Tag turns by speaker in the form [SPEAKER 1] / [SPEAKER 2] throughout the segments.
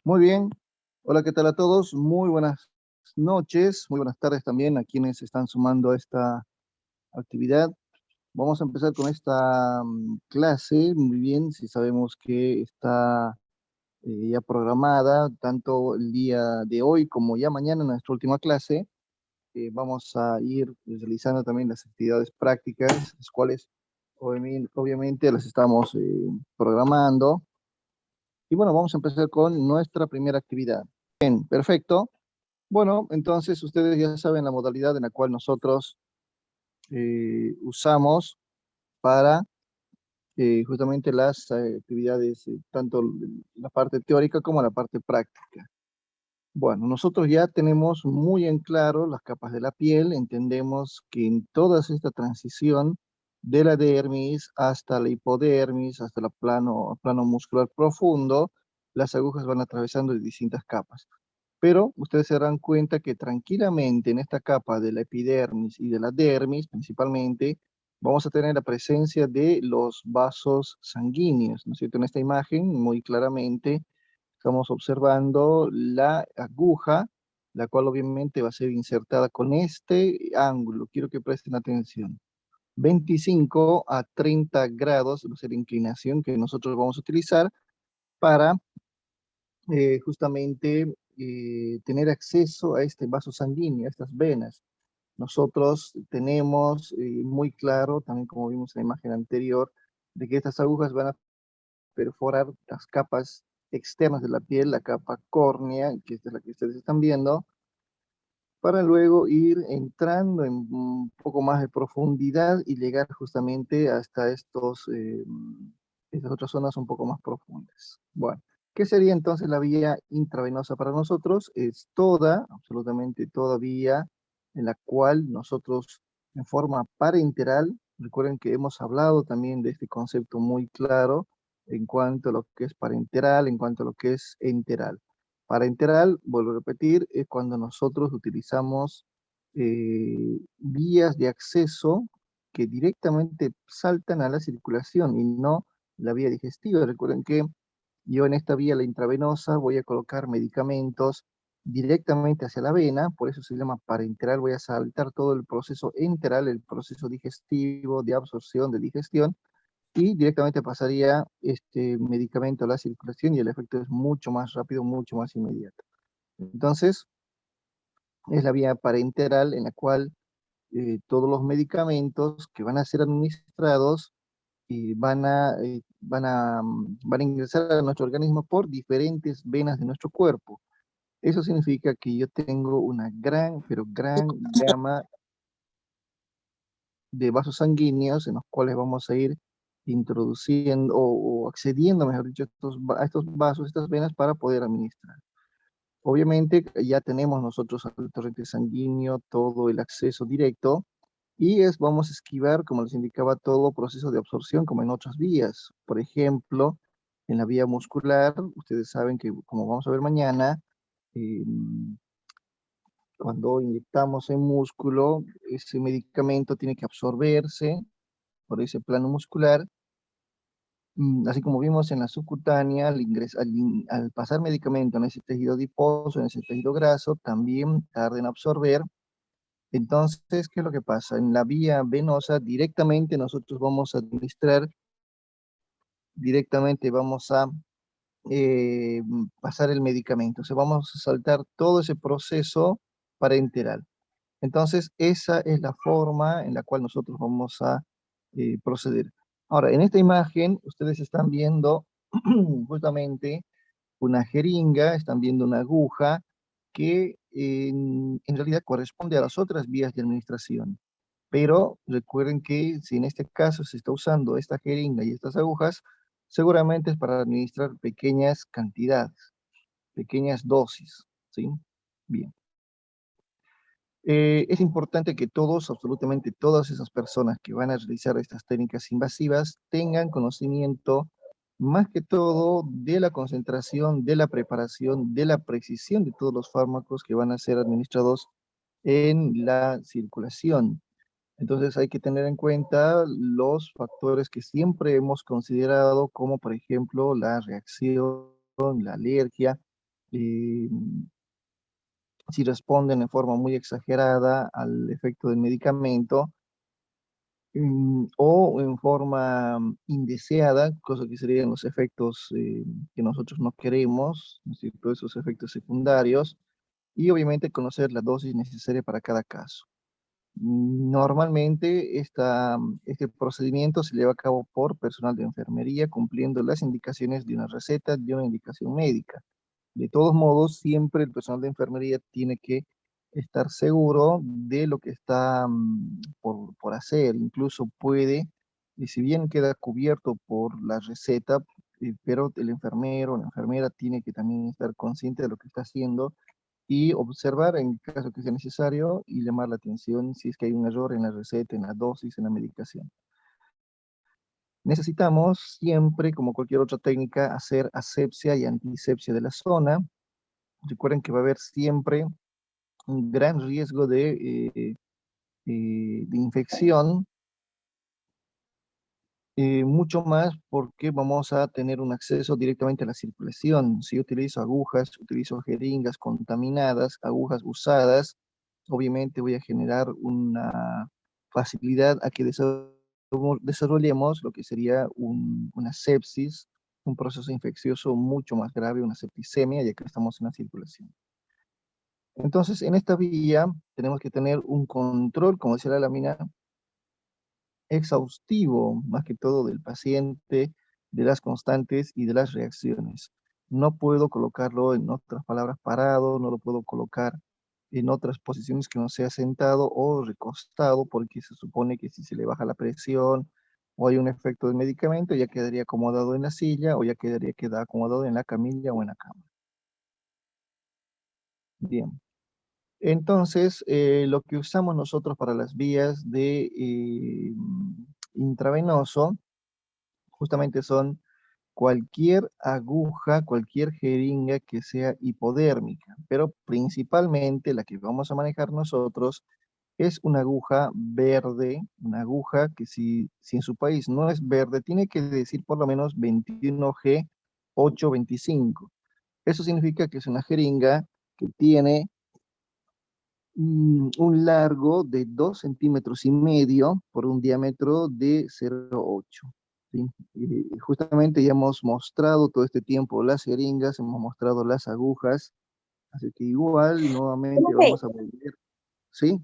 [SPEAKER 1] Muy bien. Hola, ¿qué tal a todos? Muy buenas noches, muy buenas tardes también a quienes se están sumando a esta actividad. Vamos a empezar con esta clase. Muy bien, si sabemos que está ya programada tanto el día de hoy como ya mañana, nuestra última clase. Vamos a ir realizando también las actividades prácticas, las cuales obviamente las estamos programando. Y bueno, vamos a empezar con nuestra primera actividad. Bien, perfecto. Bueno, entonces ustedes ya saben la modalidad en la cual nosotros usamos para justamente las actividades, tanto la parte teórica como la parte práctica. Bueno, nosotros ya tenemos muy en claro las capas de la piel, entendemos que en toda esta transición de la dermis hasta la hipodermis, hasta el plano muscular profundo, las agujas van atravesando de distintas capas. Pero ustedes se darán cuenta que tranquilamente en esta capa de la epidermis y de la dermis, principalmente, vamos a tener la presencia de los vasos sanguíneos, ¿no es cierto? En esta imagen, muy claramente, estamos observando la aguja, la cual obviamente va a ser insertada con este ángulo. Quiero que presten atención. 25 a 30 grados va a ser la inclinación que nosotros vamos a utilizar para justamente tener acceso a este vaso sanguíneo, a estas venas. Nosotros tenemos muy claro, también como vimos en la imagen anterior, de que estas agujas van a perforar las capas externas de la piel, la capa córnea, que esta es la que ustedes están viendo, para luego ir entrando en un poco más de profundidad y llegar justamente hasta estas otras zonas un poco más profundas. Bueno, ¿qué sería entonces la vía intravenosa para nosotros? Es toda, absolutamente toda vía en la cual nosotros en forma parenteral, recuerden que hemos hablado también de este concepto muy claro en cuanto a lo que es parenteral, en cuanto a lo que es enteral. Parenteral, vuelvo a repetir, es cuando nosotros utilizamos vías de acceso que directamente saltan a la circulación y no la vía digestiva. Recuerden que yo en esta vía, la intravenosa, voy a colocar medicamentos directamente hacia la vena, por eso se llama parenteral. Voy a saltar todo el proceso enteral, el proceso digestivo, de absorción, de digestión, y directamente pasaría este medicamento a la circulación y el efecto es mucho más rápido, mucho más inmediato. Entonces, es la vía parenteral en la cual todos los medicamentos que van a ser administrados van a ingresar a nuestro organismo por diferentes venas de nuestro cuerpo. Eso significa que yo tengo una gran, pero gran gama de vasos sanguíneos en los cuales vamos a ir introduciendo o accediendo, mejor dicho, a estos vasos, estas venas para poder administrar. Obviamente ya tenemos nosotros al torrente sanguíneo todo el acceso directo y vamos a esquivar, como les indicaba, todo proceso de absorción como en otras vías. Por ejemplo, en la vía muscular, ustedes saben que, como vamos a ver mañana, eh, cuando inyectamos en músculo, ese medicamento tiene que absorberse por ese plano muscular. Así como vimos en la subcutánea, al pasar medicamento en ese tejido adiposo, en ese tejido graso, también tarda en absorber. Entonces, ¿qué es lo que pasa? En la vía venosa, directamente nosotros vamos a administrar, directamente vamos a pasar el medicamento. O sea, vamos a saltar todo ese proceso parenteral. Entonces, esa es la forma en la cual nosotros vamos a proceder. Ahora, en esta imagen, ustedes están viendo justamente una jeringa, están viendo una aguja que en realidad corresponde a las otras vías de administración. Pero recuerden que si en este caso se está usando esta jeringa y estas agujas, seguramente es para administrar pequeñas cantidades, pequeñas dosis, ¿sí? Bien. Es importante que todos, absolutamente todas esas personas que van a realizar estas técnicas invasivas tengan conocimiento más que todo de la concentración, de la preparación, de la precisión de todos los fármacos que van a ser administrados en la circulación. Entonces hay que tener en cuenta los factores que siempre hemos considerado, como por ejemplo la reacción, la alergia. eh, si responden en forma muy exagerada al efecto del medicamento, o en forma indeseada, cosa que serían los efectos que nosotros no queremos, ¿no es cierto? Esos efectos secundarios, y obviamente conocer la dosis necesaria para cada caso. Normalmente este procedimiento se lleva a cabo por personal de enfermería cumpliendo las indicaciones de una receta, de una indicación médica. De todos modos, siempre el personal de enfermería tiene que estar seguro de lo que está por hacer. Incluso puede, y si bien queda cubierto por la receta, pero el enfermero o la enfermera tiene que también estar consciente de lo que está haciendo y observar en caso que sea necesario y llamar la atención si es que hay un error en la receta, en la dosis, en la medicación. Necesitamos siempre, como cualquier otra técnica, hacer asepsia y antisepsia de la zona. Recuerden que va a haber siempre un gran riesgo de infección, mucho más porque vamos a tener un acceso directamente a la circulación. Si yo utilizo agujas, utilizo jeringas contaminadas, agujas usadas, obviamente voy a generar una facilidad a que desarrollemos lo que sería una sepsis, un proceso infeccioso mucho más grave, una septicemia, ya que estamos en la circulación. Entonces, en esta vía tenemos que tener un control, como decía la lámina, exhaustivo, más que todo del paciente, de las constantes y de las reacciones. No puedo colocarlo, en otras palabras, parado, no lo puedo colocar en otras posiciones que no sea sentado o recostado, porque se supone que si se le baja la presión o hay un efecto del medicamento, ya quedaría acomodado en la silla o ya queda acomodado en la camilla o en la cama. Bien. Entonces, lo que usamos nosotros para las vías de intravenoso, justamente son cualquier aguja, cualquier jeringa que sea hipodérmica, pero principalmente la que vamos a manejar nosotros es una aguja verde, una aguja que si en su país no es verde, tiene que decir por lo menos 21G 825. Eso significa que es una jeringa que tiene un largo de 2,5 cm por un diámetro de 0,8. ¿Sí? Y justamente ya hemos mostrado todo este tiempo las jeringas, hemos mostrado las agujas, así que igual nuevamente
[SPEAKER 2] Profe,
[SPEAKER 1] vamos a volver, ¿sí?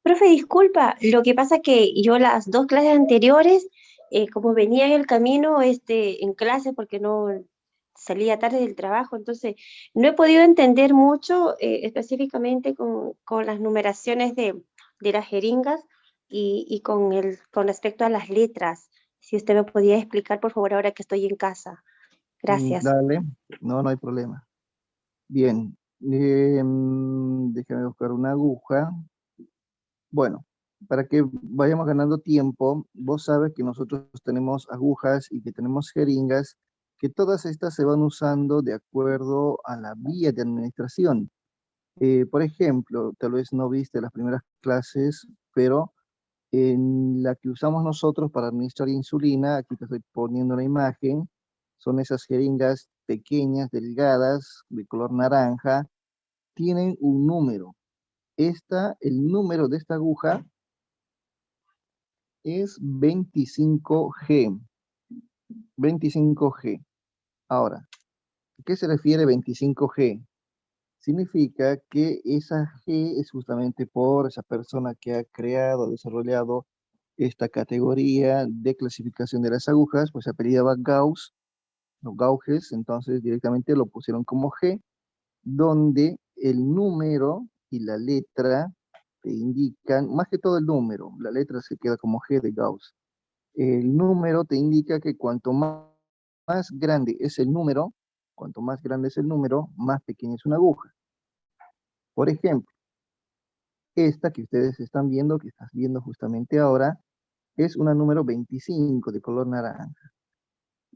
[SPEAKER 2] profe, disculpa, lo que pasa que yo las dos clases anteriores, como venía en el camino en clase porque no salía tarde del trabajo, entonces no he podido entender mucho específicamente con las numeraciones de las jeringas y con respecto a las letras. Si usted me podía explicar, por favor, ahora que estoy en casa. Gracias.
[SPEAKER 1] Dale, no, no hay problema. Bien, déjame buscar una aguja. Bueno, para que vayamos ganando tiempo, vos sabes que nosotros tenemos agujas y que tenemos jeringas, que todas estas se van usando de acuerdo a la vía de administración. Por ejemplo, tal vez no viste las primeras clases, pero en la que usamos nosotros para administrar insulina, aquí te estoy poniendo una imagen, son esas jeringas pequeñas, delgadas, de color naranja, tienen un número. El número de esta aguja es 25G. 25G. Ahora, ¿a qué se refiere 25G? Significa que esa G es justamente por esa persona que ha creado, desarrollado esta categoría de clasificación de las agujas, pues se apellidaba Gauss, los Gauges, entonces directamente lo pusieron como G, donde el número y la letra te indican, más que todo el número, la letra se queda como G de Gauss. El número te indica que más grande es el número, cuanto más grande es el número, más pequeña es una aguja. Por ejemplo, esta que ustedes están viendo, que estás viendo justamente ahora, es una número 25 de color naranja.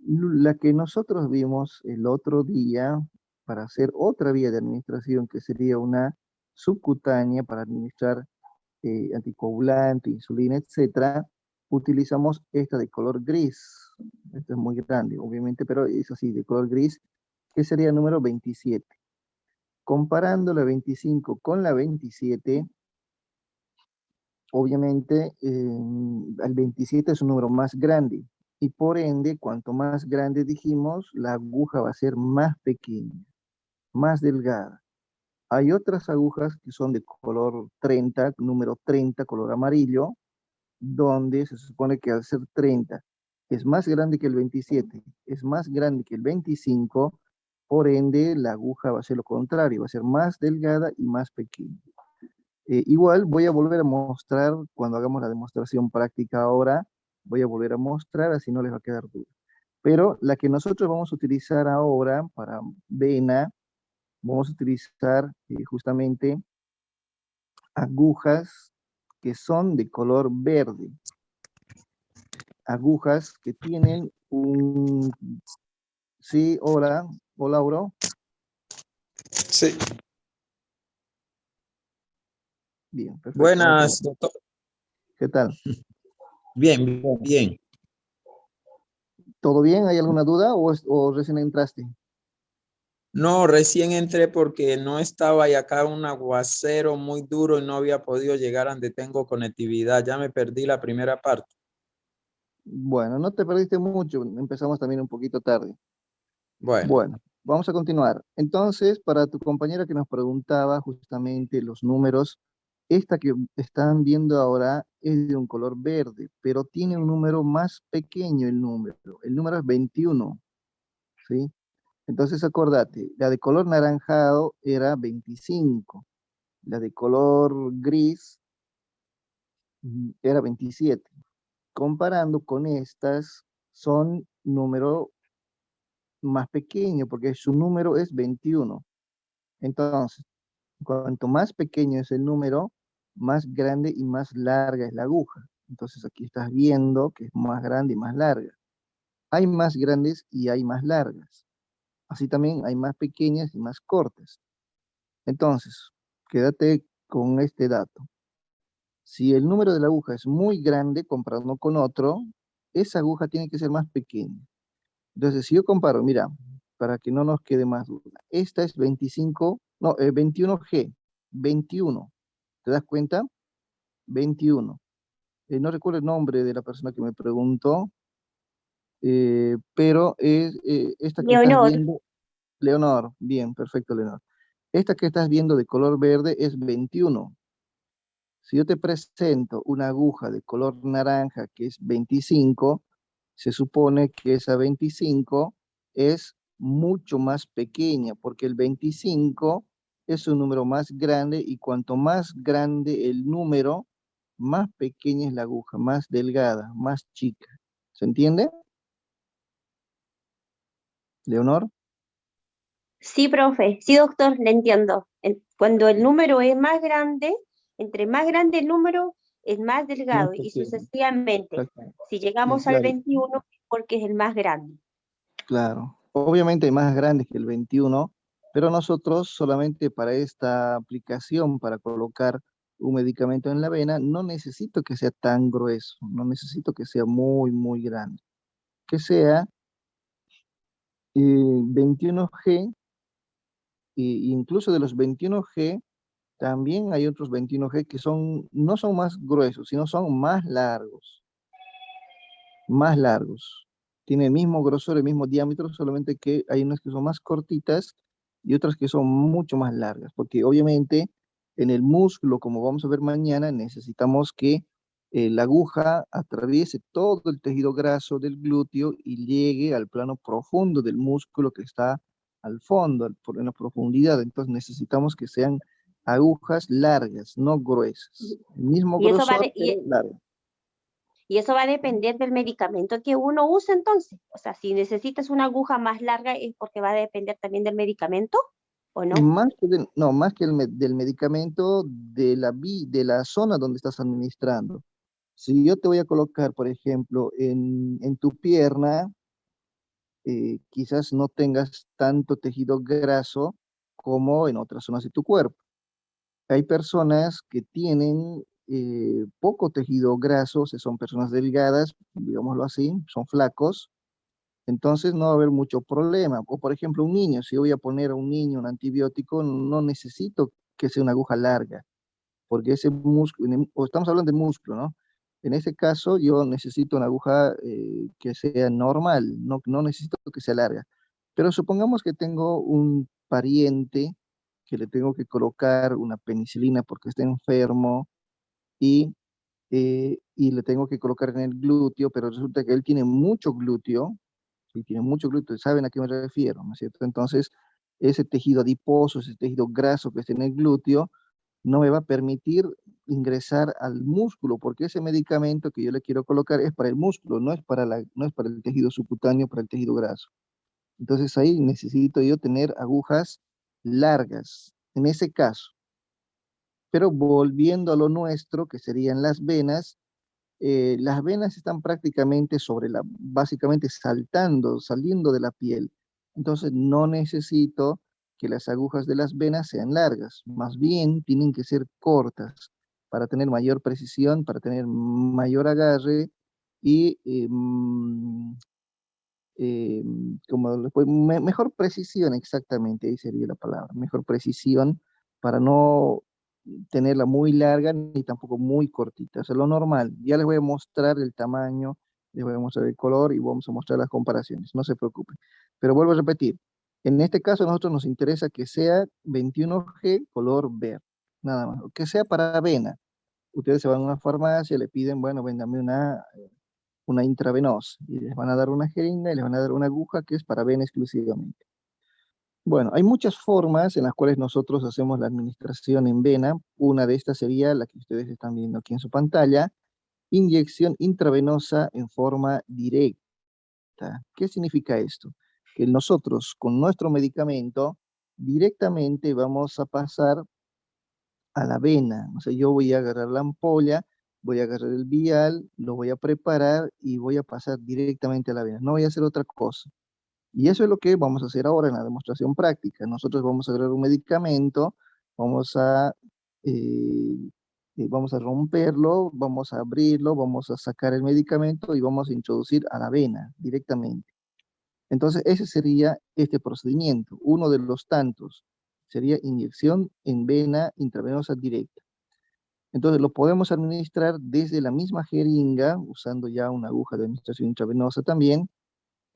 [SPEAKER 1] La que nosotros vimos el otro día para hacer otra vía de administración, que sería una subcutánea para administrar anticoagulante, insulina, etcétera, utilizamos esta de color gris. Esta es muy grande, obviamente, pero es así, de color gris. que sería el número 27. Comparando la 25 con la 27, obviamente el 27 es un número más grande y por ende, cuanto más grande dijimos, la aguja va a ser más pequeña, más delgada. Hay otras agujas que son de color 30, número 30, color amarillo, donde se supone que al ser 30 es más grande que el 27, es más grande que el 25, por ende la aguja va a ser lo contrario, va a ser más delgada y más pequeña. Igual voy a volver a mostrar, cuando hagamos la demostración práctica ahora, voy a volver a mostrar, así no les va a quedar duda. Pero la que nosotros vamos a utilizar ahora para vena, vamos a utilizar justamente agujas que son de color verde. Agujas que tienen un... Sí, hola, hola, Lauro.
[SPEAKER 3] Sí.
[SPEAKER 1] Bien, perfecto, no hay
[SPEAKER 3] Buenas,
[SPEAKER 1] problema.
[SPEAKER 3] doctor.
[SPEAKER 1] ¿Qué tal?
[SPEAKER 3] Bien, bien, bien.
[SPEAKER 1] ¿Todo bien? ¿Hay alguna duda o recién entraste?
[SPEAKER 3] No, recién entré porque no estaba y acá un aguacero muy duro y no había podido llegar a donde tengo conectividad. Ya me perdí la primera parte.
[SPEAKER 1] Bueno, no te perdiste mucho, empezamos también un poquito tarde.
[SPEAKER 3] Bueno,
[SPEAKER 1] Bueno, vamos a continuar. Entonces, para tu compañera que nos preguntaba justamente los números, esta que están viendo ahora es de un color verde, pero tiene un número más pequeño el número. El número es 21, ¿sí? Entonces, acordate, la de color naranjado era 25, la de color gris era 27. Comparando con estas, son número más pequeño porque su número es 21. Entonces, cuanto más pequeño es el número, más grande y más larga es la aguja. Entonces aquí estás viendo que es más grande y más larga. Hay más grandes y hay más largas. Así también hay más pequeñas y más cortas. Entonces, quédate con este dato. Si el número de la aguja es muy grande comparado con otro, esa aguja tiene que ser más pequeña. Entonces, si yo comparo, mira, para que no nos quede más duda, esta es 25, no, 21G, 21. ¿Te das cuenta? 21. No recuerdo el nombre de la persona que me preguntó, pero es esta que estás
[SPEAKER 2] Leonor,
[SPEAKER 1] viendo, Leonor, bien, perfecto, Leonor. Esta que estás viendo de color verde es 21. Si yo te presento una aguja de color naranja que es 25, se supone que esa 25 es mucho más pequeña, porque el 25 es un número más grande y cuanto más grande el número, más pequeña es la aguja, más delgada, más chica. ¿Se entiende, Leonor?
[SPEAKER 2] sí, profe, sí, doctor, le entiendo. Cuando el número es más grande, entre más grande el número, es más
[SPEAKER 1] Más
[SPEAKER 2] delgado y
[SPEAKER 1] pequeña.
[SPEAKER 2] sucesivamente.
[SPEAKER 1] Exacto.
[SPEAKER 2] Si
[SPEAKER 1] Sí,
[SPEAKER 2] llegamos al
[SPEAKER 1] claro,
[SPEAKER 2] 21, es porque es el más grande.
[SPEAKER 1] claro. Obviamente hay más grandes que el 21, pero nosotros solamente para esta aplicación, para colocar un medicamento en la vena, no necesito que sea tan grueso, no necesito que sea muy, muy grande. Que sea 21G, e incluso de los 21G, también hay otros 21G que son, no son más gruesos, sino son más largos, más largos. Tiene el mismo grosor, el mismo diámetro, solamente que hay unas que son más cortitas y otras que son mucho más largas, porque obviamente en el músculo, como vamos a ver mañana, necesitamos que la aguja atraviese todo el tejido graso del glúteo y llegue al plano profundo del músculo que está al fondo, en la profundidad. Entonces necesitamos que sean agujas largas, no gruesas. El mismo
[SPEAKER 2] Y eso va
[SPEAKER 1] grosor, pero largo.
[SPEAKER 2] y eso va a depender del medicamento que uno use entonces. O sea, si necesitas una aguja más larga es porque va a depender también del medicamento, ¿o no?
[SPEAKER 1] Más que no, más que del medicamento, de la zona donde estás administrando. Si yo te voy a colocar, por ejemplo, en tu pierna, quizás no tengas tanto tejido graso como en otras zonas de tu cuerpo. Hay personas que tienen poco tejido graso, o sea, son personas delgadas, digámoslo así, son flacos, Entonces no va a haber mucho problema. O por ejemplo, un niño, si yo voy a poner a un niño un antibiótico, no necesito que sea una aguja larga, porque ese músculo, o estamos hablando de músculo, ¿no? En ese caso yo necesito una aguja que sea normal, no necesito que sea larga. Pero supongamos que tengo un pariente que le tengo que colocar una penicilina porque está enfermo y, y le tengo que colocar en el glúteo, pero resulta que él tiene mucho glúteo, y tiene mucho glúteo, ¿saben a qué me refiero? ¿No es cierto? Entonces, ese tejido adiposo, ese tejido graso que está en el glúteo, no me va a permitir ingresar al músculo, porque ese medicamento que yo le quiero colocar es para el músculo, no es para el tejido subcutáneo, para el tejido graso. Entonces ahí necesito yo tener agujas largas, en ese caso. Pero volviendo a lo nuestro, que serían las venas están prácticamente básicamente saliendo de la piel. Entonces no necesito que las agujas de las venas sean largas, más bien tienen que ser cortas para tener mayor precisión, para tener mayor agarre y mejor precisión exactamente, ahí sería la palabra, mejor precisión para no tenerla muy larga ni tampoco muy cortita, o sea, lo normal. Ya les voy a mostrar el tamaño, les voy a mostrar el color y vamos a mostrar las comparaciones, no se preocupen. Pero vuelvo a repetir, en este caso a nosotros nos interesa que sea 21G color verde, nada más, que sea para vena. Ustedes se van a una farmacia, le piden, bueno, véndame una intravenosa y les van a dar una jeringa y les van a dar una aguja que es para vena exclusivamente. Bueno, hay muchas formas en las cuales nosotros hacemos la administración en vena. Una de estas sería la que ustedes están viendo aquí en su pantalla, inyección intravenosa en forma directa. ¿Qué significa esto? Que nosotros con nuestro medicamento directamente vamos a pasar a la vena. O sea, yo voy a agarrar la ampolla, voy a agarrar el vial, lo voy a preparar y voy a pasar directamente a la vena. No voy a hacer otra cosa. Y eso es lo que vamos a hacer ahora en la demostración práctica. Nosotros vamos a agarrar un medicamento, vamos a, eh, vamos a romperlo, vamos a abrirlo, vamos a sacar el medicamento y vamos a introducir a la vena directamente. Entonces, ese sería este procedimiento. Uno de los tantos sería inyección en vena intravenosa directa. Entonces, lo podemos administrar desde la misma jeringa, usando ya una aguja de administración intravenosa también,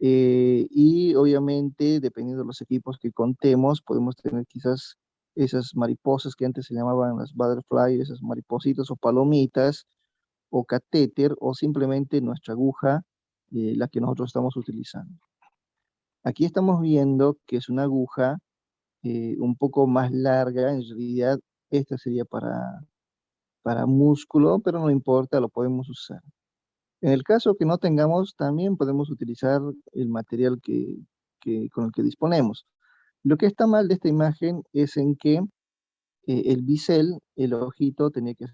[SPEAKER 1] y obviamente, dependiendo de los equipos que contemos, podemos tener quizás esas mariposas que antes se llamaban las butterfly, esas maripositas o palomitas, o catéter, o simplemente nuestra aguja, la que nosotros estamos utilizando. Aquí estamos viendo que es una aguja un poco más larga, en realidad esta sería para músculo, pero no importa, lo podemos usar. En el caso que no tengamos, también podemos utilizar el material con el que disponemos. Lo que está mal de esta imagen es en que el bisel, el ojito, tenía que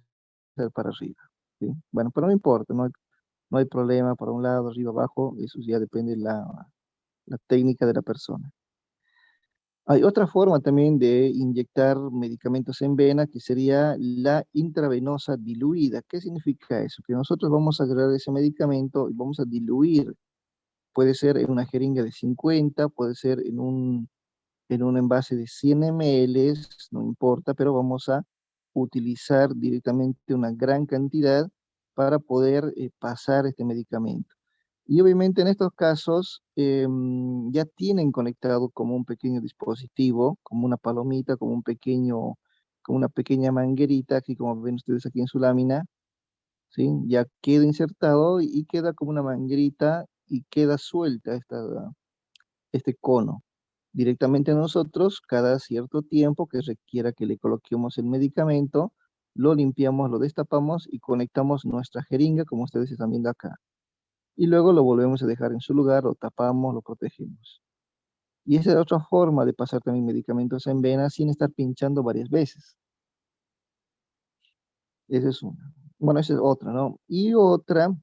[SPEAKER 1] ser para arriba, ¿sí? Bueno, pero no importa, no hay problema para un lado, arriba, abajo, eso ya depende de la técnica de la persona. Hay otra forma también de inyectar medicamentos en vena que sería la intravenosa diluida. ¿Qué significa eso? Que nosotros vamos a agarrar ese medicamento y vamos a diluir. Puede ser en una jeringa de 50, puede ser en un envase de 100 ml, no importa, pero vamos a utilizar directamente una gran cantidad para poder pasar este medicamento. Y obviamente en estos casos ya tienen conectado como un pequeño dispositivo, como una palomita, como una pequeña manguerita, aquí como ven ustedes aquí en su lámina, ¿sí? Ya queda insertado y queda como una manguerita y queda suelta este cono. Directamente a nosotros, cada cierto tiempo que requiera que le coloquemos el medicamento, lo limpiamos, lo destapamos y conectamos nuestra jeringa, como ustedes están viendo acá. Y luego lo volvemos a dejar en su lugar, lo tapamos, lo protegemos. Y esa es otra forma de pasar también medicamentos en vena sin estar pinchando varias veces. Esa es una. Bueno, esa es otra, ¿no? Y otra,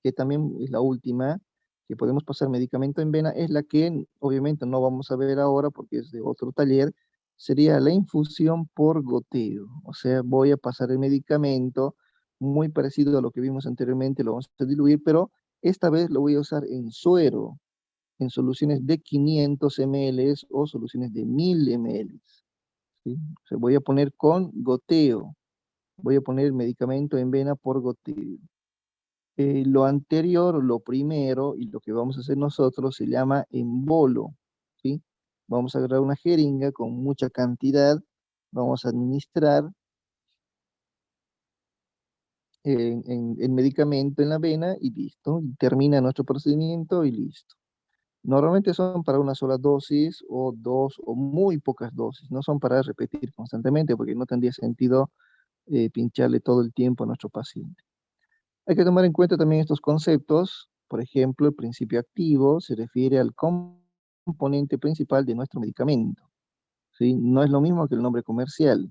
[SPEAKER 1] que también es la última, que podemos pasar medicamento en vena, es la que obviamente no vamos a ver ahora porque es de otro taller, sería la infusión por goteo. O sea, voy a pasar el medicamento muy parecido a lo que vimos anteriormente, lo vamos a diluir, pero Esta vez lo voy a usar en suero, en soluciones de 500 ml o soluciones de 1000 ml. ¿Sí? O sea, voy a poner con goteo. Voy a poner el medicamento en vena por goteo. Lo anterior, lo primero, y lo que vamos a hacer nosotros se llama embolo, ¿sí? Vamos a agarrar una jeringa con mucha cantidad, vamos a administrar el medicamento en la vena y listo. Y termina nuestro procedimiento y listo. Normalmente son para una sola dosis o dos o muy pocas dosis, no son para repetir constantemente porque no tendría sentido pincharle todo el tiempo a nuestro paciente. Hay que tomar en cuenta también estos conceptos. Por ejemplo, el principio activo se refiere al componente principal de nuestro medicamento, ¿sí? No es lo mismo que el nombre comercial.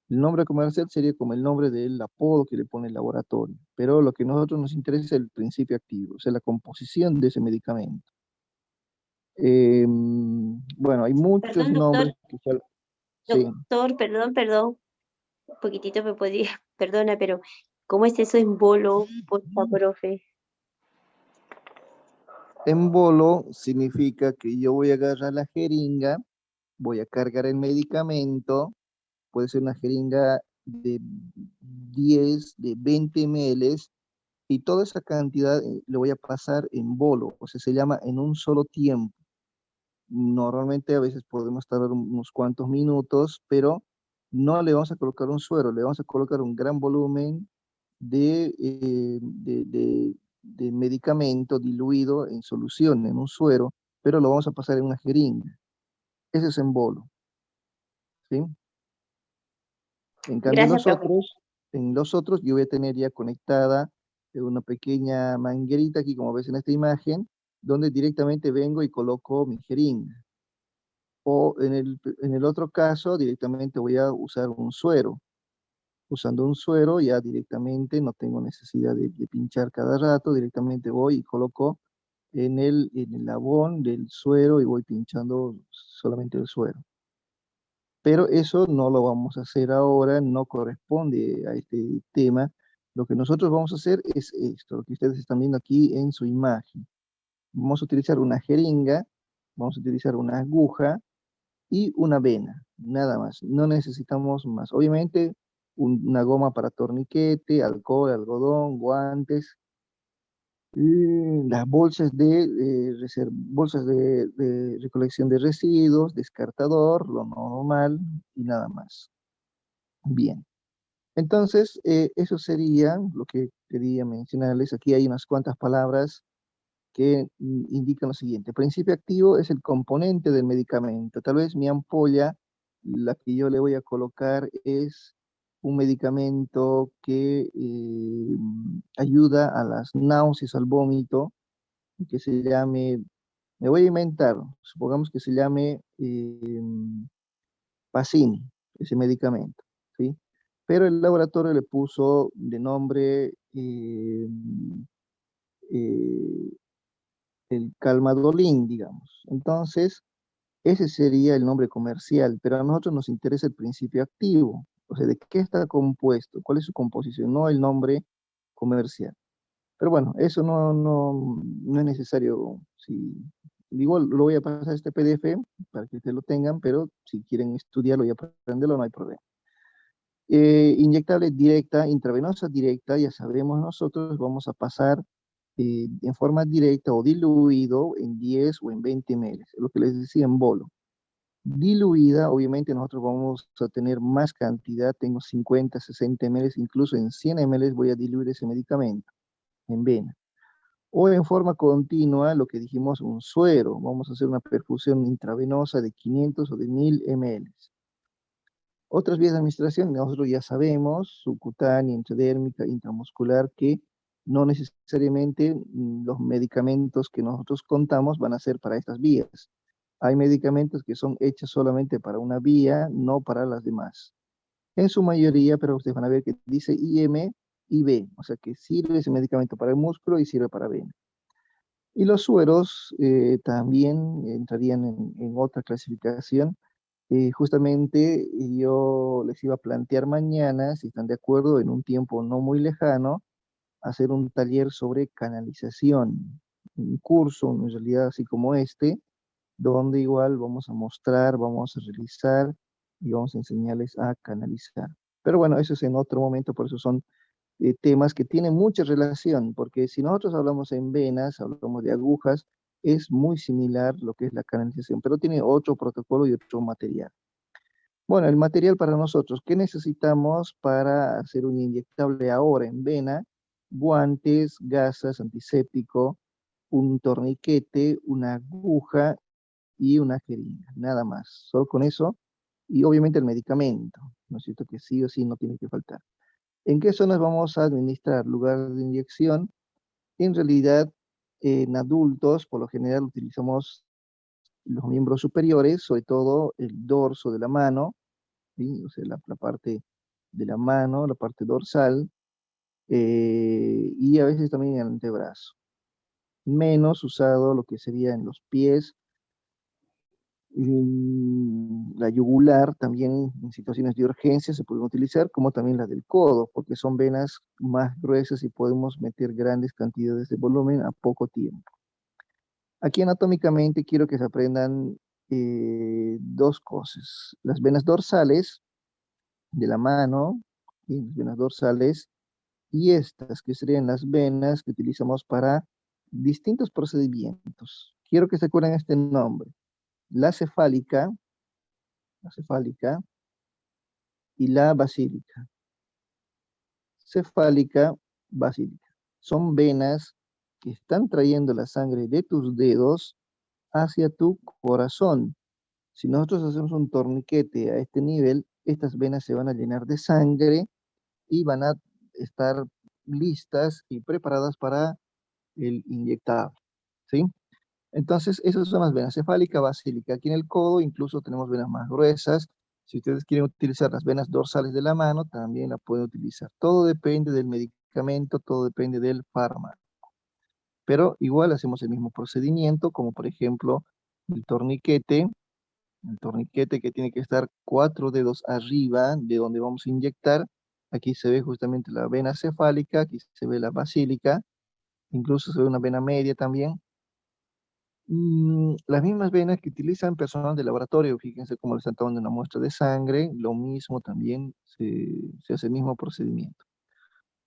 [SPEAKER 1] El nombre comercial sería como el nombre del apodo que le pone el laboratorio, pero lo que a nosotros nos interesa es el principio activo, o sea, la composición de ese medicamento. Bueno, hay muchos
[SPEAKER 2] Perdón, doctor,
[SPEAKER 1] nombres que sí.
[SPEAKER 2] doctor, perdón, un poquitito me podría, perdona, pero ¿cómo es eso en bolo, porfa, profe?
[SPEAKER 1] Embolo significa que yo voy a agarrar la jeringa, voy a cargar el medicamento, puede ser una jeringa de 10, de 20 ml, y toda esa cantidad le voy a pasar en bolo, o sea, se llama en un solo tiempo. Normalmente a veces podemos tardar unos cuantos minutos, pero no le vamos a colocar un suero, le vamos a colocar un gran volumen de medicamento diluido en solución, en un suero, pero lo vamos a pasar en una jeringa. Ese es embolo, ¿sí? En cambio,
[SPEAKER 2] Gracias, profe.
[SPEAKER 1] en los otros yo voy a tener ya conectada una pequeña manguerita aquí, como ves en esta imagen, donde directamente vengo y coloco mi jeringa. O en el otro caso, directamente voy a usar un suero. Usando un suero ya directamente no tengo necesidad de pinchar cada rato, directamente voy y coloco en el labón del suero y voy pinchando solamente el suero. Pero eso no lo vamos a hacer ahora, no corresponde a este tema. Lo que nosotros vamos a hacer es esto, lo que ustedes están viendo aquí en su imagen. Vamos a utilizar una jeringa, vamos a utilizar una aguja y una vena, nada más. No necesitamos más. Obviamente, una goma para torniquete, alcohol, algodón, guantes, las bolsas bolsas de recolección de residuos, descartador, lo normal y nada más. Bien. Entonces, eso sería lo que quería mencionarles. Aquí hay unas cuantas palabras que indican lo siguiente. Principio activo es el componente del medicamento. Tal vez mi ampolla, la que yo le voy a colocar es un medicamento que ayuda a las náuseas, al vómito, que se llame, me voy a inventar, supongamos que se llame Pacini, ese medicamento, ¿sí? Pero el laboratorio le puso de nombre eh, el Calmadolin, digamos. Entonces, ese sería el nombre comercial, pero a nosotros nos interesa el principio activo, o sea, de qué está compuesto, cuál es su composición, no el nombre comercial. Pero bueno, eso no es necesario. Si, igual lo voy a pasar este PDF para que ustedes lo tengan, pero si quieren estudiarlo y aprenderlo, no hay problema. Inyectable directa, intravenosa directa, ya sabemos nosotros, vamos a pasar en forma directa o diluido en 10 o en 20 ml, lo que les decía en bolo. Diluida, obviamente nosotros vamos a tener más cantidad, tengo 50, 60 ml, incluso en 100 ml voy a diluir ese medicamento en vena. O en forma continua, lo que dijimos, un suero, vamos a hacer una perfusión intravenosa de 500 o de 1000 ml. Otras vías de administración, nosotros ya sabemos, subcutánea, intradérmica, intramuscular, que no necesariamente los medicamentos que nosotros contamos van a ser para estas vías. Hay medicamentos que son hechos solamente para una vía, no para las demás. En su mayoría, pero ustedes van a ver que dice IM y B, o sea que sirve ese medicamento para el músculo y sirve para vena. Y los sueros también entrarían en otra clasificación. Justamente yo les iba a plantear mañana, si están de acuerdo, en un tiempo no muy lejano, hacer un taller sobre canalización, un curso en realidad así como este, donde igual vamos a mostrar, vamos a realizar y vamos a enseñarles a canalizar. Pero bueno, eso es en otro momento, por eso son temas que tienen mucha relación, porque si nosotros hablamos en venas, hablamos de agujas, es muy similar lo que es la canalización, pero tiene otro protocolo y otro material. Bueno, el material para nosotros, ¿qué necesitamos para hacer un inyectable ahora en vena? Guantes, gasas, antiséptico, un torniquete, una aguja y una jeringa, nada más. Solo con eso, y obviamente el medicamento, ¿no es cierto? Que sí o sí no tiene que faltar. ¿En qué zonas vamos a administrar? Lugar de inyección. En realidad, en adultos, por lo general utilizamos los miembros superiores, sobre todo el dorso de la mano, ¿sí? O sea, la parte de la mano, la parte dorsal, y a veces también en el antebrazo. Menos usado lo que sería en los pies, la yugular también en situaciones de urgencia se pueden utilizar, como también la del codo, porque son venas más gruesas y podemos meter grandes cantidades de volumen a poco tiempo. Aquí anatómicamente quiero que se aprendan dos cosas. Las venas dorsales de la mano, y las venas dorsales, y estas que serían las venas que utilizamos para distintos procedimientos. Quiero que se acuerden este nombre. La cefálica y la basílica. Cefálica, basílica. Son venas que están trayendo la sangre de tus dedos hacia tu corazón. Si nosotros hacemos un torniquete a este nivel, estas venas se van a llenar de sangre y van a estar listas y preparadas para el inyectable, ¿sí? Entonces, esas son las venas cefálica, basílica. Aquí en el codo incluso tenemos venas más gruesas. Si ustedes quieren utilizar las venas dorsales de la mano, también la pueden utilizar. Todo depende del medicamento, todo depende del fármaco. Pero igual hacemos el mismo procedimiento, como por ejemplo el torniquete que tiene que estar 4 dedos arriba de donde vamos a inyectar. Aquí se ve justamente la vena cefálica, aquí se ve la basílica, incluso se ve una vena media también. Las mismas venas que utilizan personal de laboratorio, fíjense cómo le están tomando una muestra de sangre, lo mismo también se hace el mismo procedimiento.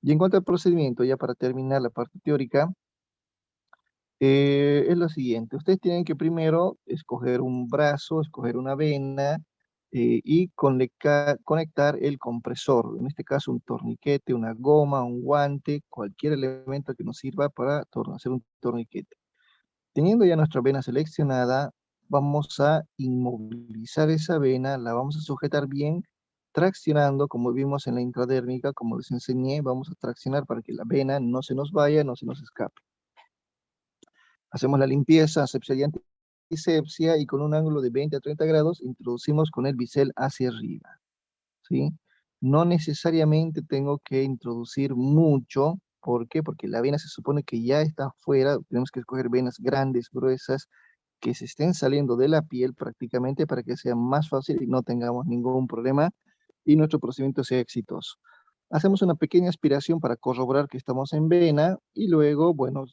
[SPEAKER 1] Y en cuanto al procedimiento, ya para terminar la parte teórica, es lo siguiente, ustedes tienen que primero escoger un brazo, escoger una vena y conectar el compresor, en este caso un torniquete, una goma, un guante, cualquier elemento que nos sirva para hacer un torniquete. Teniendo ya nuestra vena seleccionada, vamos a inmovilizar esa vena, la vamos a sujetar bien, traccionando, como vimos en la intradérmica, como les enseñé, vamos a traccionar para que la vena no se nos vaya, no se nos escape. Hacemos la limpieza, asepsia y antisepsia, y con un ángulo de 20 a 30 grados introducimos con el bisel hacia arriba, ¿sí? No necesariamente tengo que introducir mucho. ¿Por qué? Porque la vena se supone que ya está afuera, tenemos que escoger venas grandes, gruesas, que se estén saliendo de la piel prácticamente para que sea más fácil y no tengamos ningún problema y nuestro procedimiento sea exitoso. Hacemos una pequeña aspiración para corroborar que estamos en vena y luego, bueno,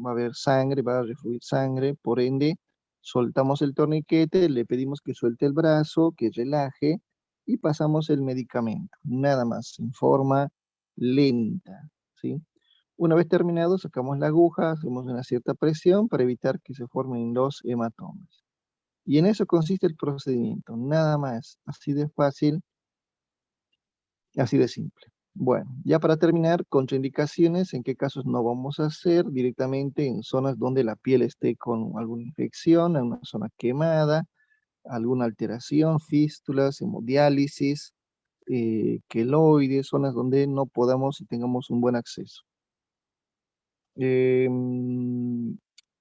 [SPEAKER 1] va a haber sangre, va a refluir sangre, por ende, soltamos el torniquete, le pedimos que suelte el brazo, que relaje y pasamos el medicamento, nada más, en forma lenta, ¿sí? Una vez terminado, sacamos la aguja, hacemos una cierta presión para evitar que se formen los hematomas. Y en eso consiste el procedimiento, nada más, así de fácil, así de simple. Bueno, ya para terminar, contraindicaciones, en qué casos no vamos a hacer directamente en zonas donde la piel esté con alguna infección, en una zona quemada, alguna alteración, fístulas, hemodiálisis, queloides, zonas donde no podamos y tengamos un buen acceso. La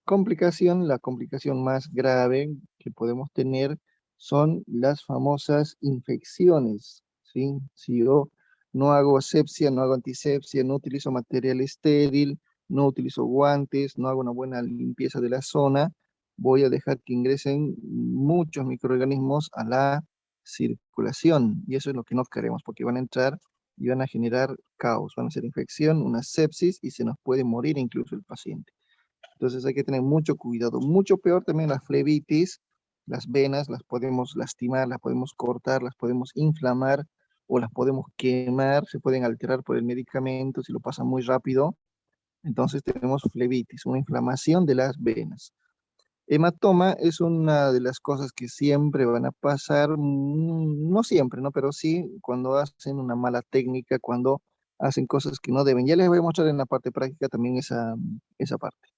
[SPEAKER 1] complicación más grave que podemos tener son las famosas infecciones, ¿sí? Si yo no hago asepsia, no hago antisepsia, no utilizo material estéril, no utilizo guantes, no hago una buena limpieza de la zona, voy a dejar que ingresen muchos microorganismos a la circulación, y eso es lo que no queremos, porque van a entrar y van a generar caos, van a ser infección, una sepsis y se nos puede morir incluso el paciente. Entonces hay que tener mucho cuidado. Mucho peor también la flebitis, las venas las podemos lastimar, las podemos cortar, las podemos inflamar o las podemos quemar, se pueden alterar por el medicamento si lo pasa muy rápido. Entonces tenemos flebitis, una inflamación de las venas. Hematoma es una de las cosas que siempre van a pasar, no siempre, ¿no? Pero sí cuando hacen una mala técnica, cuando hacen cosas que no deben. Ya les voy a mostrar en la parte práctica también esa parte.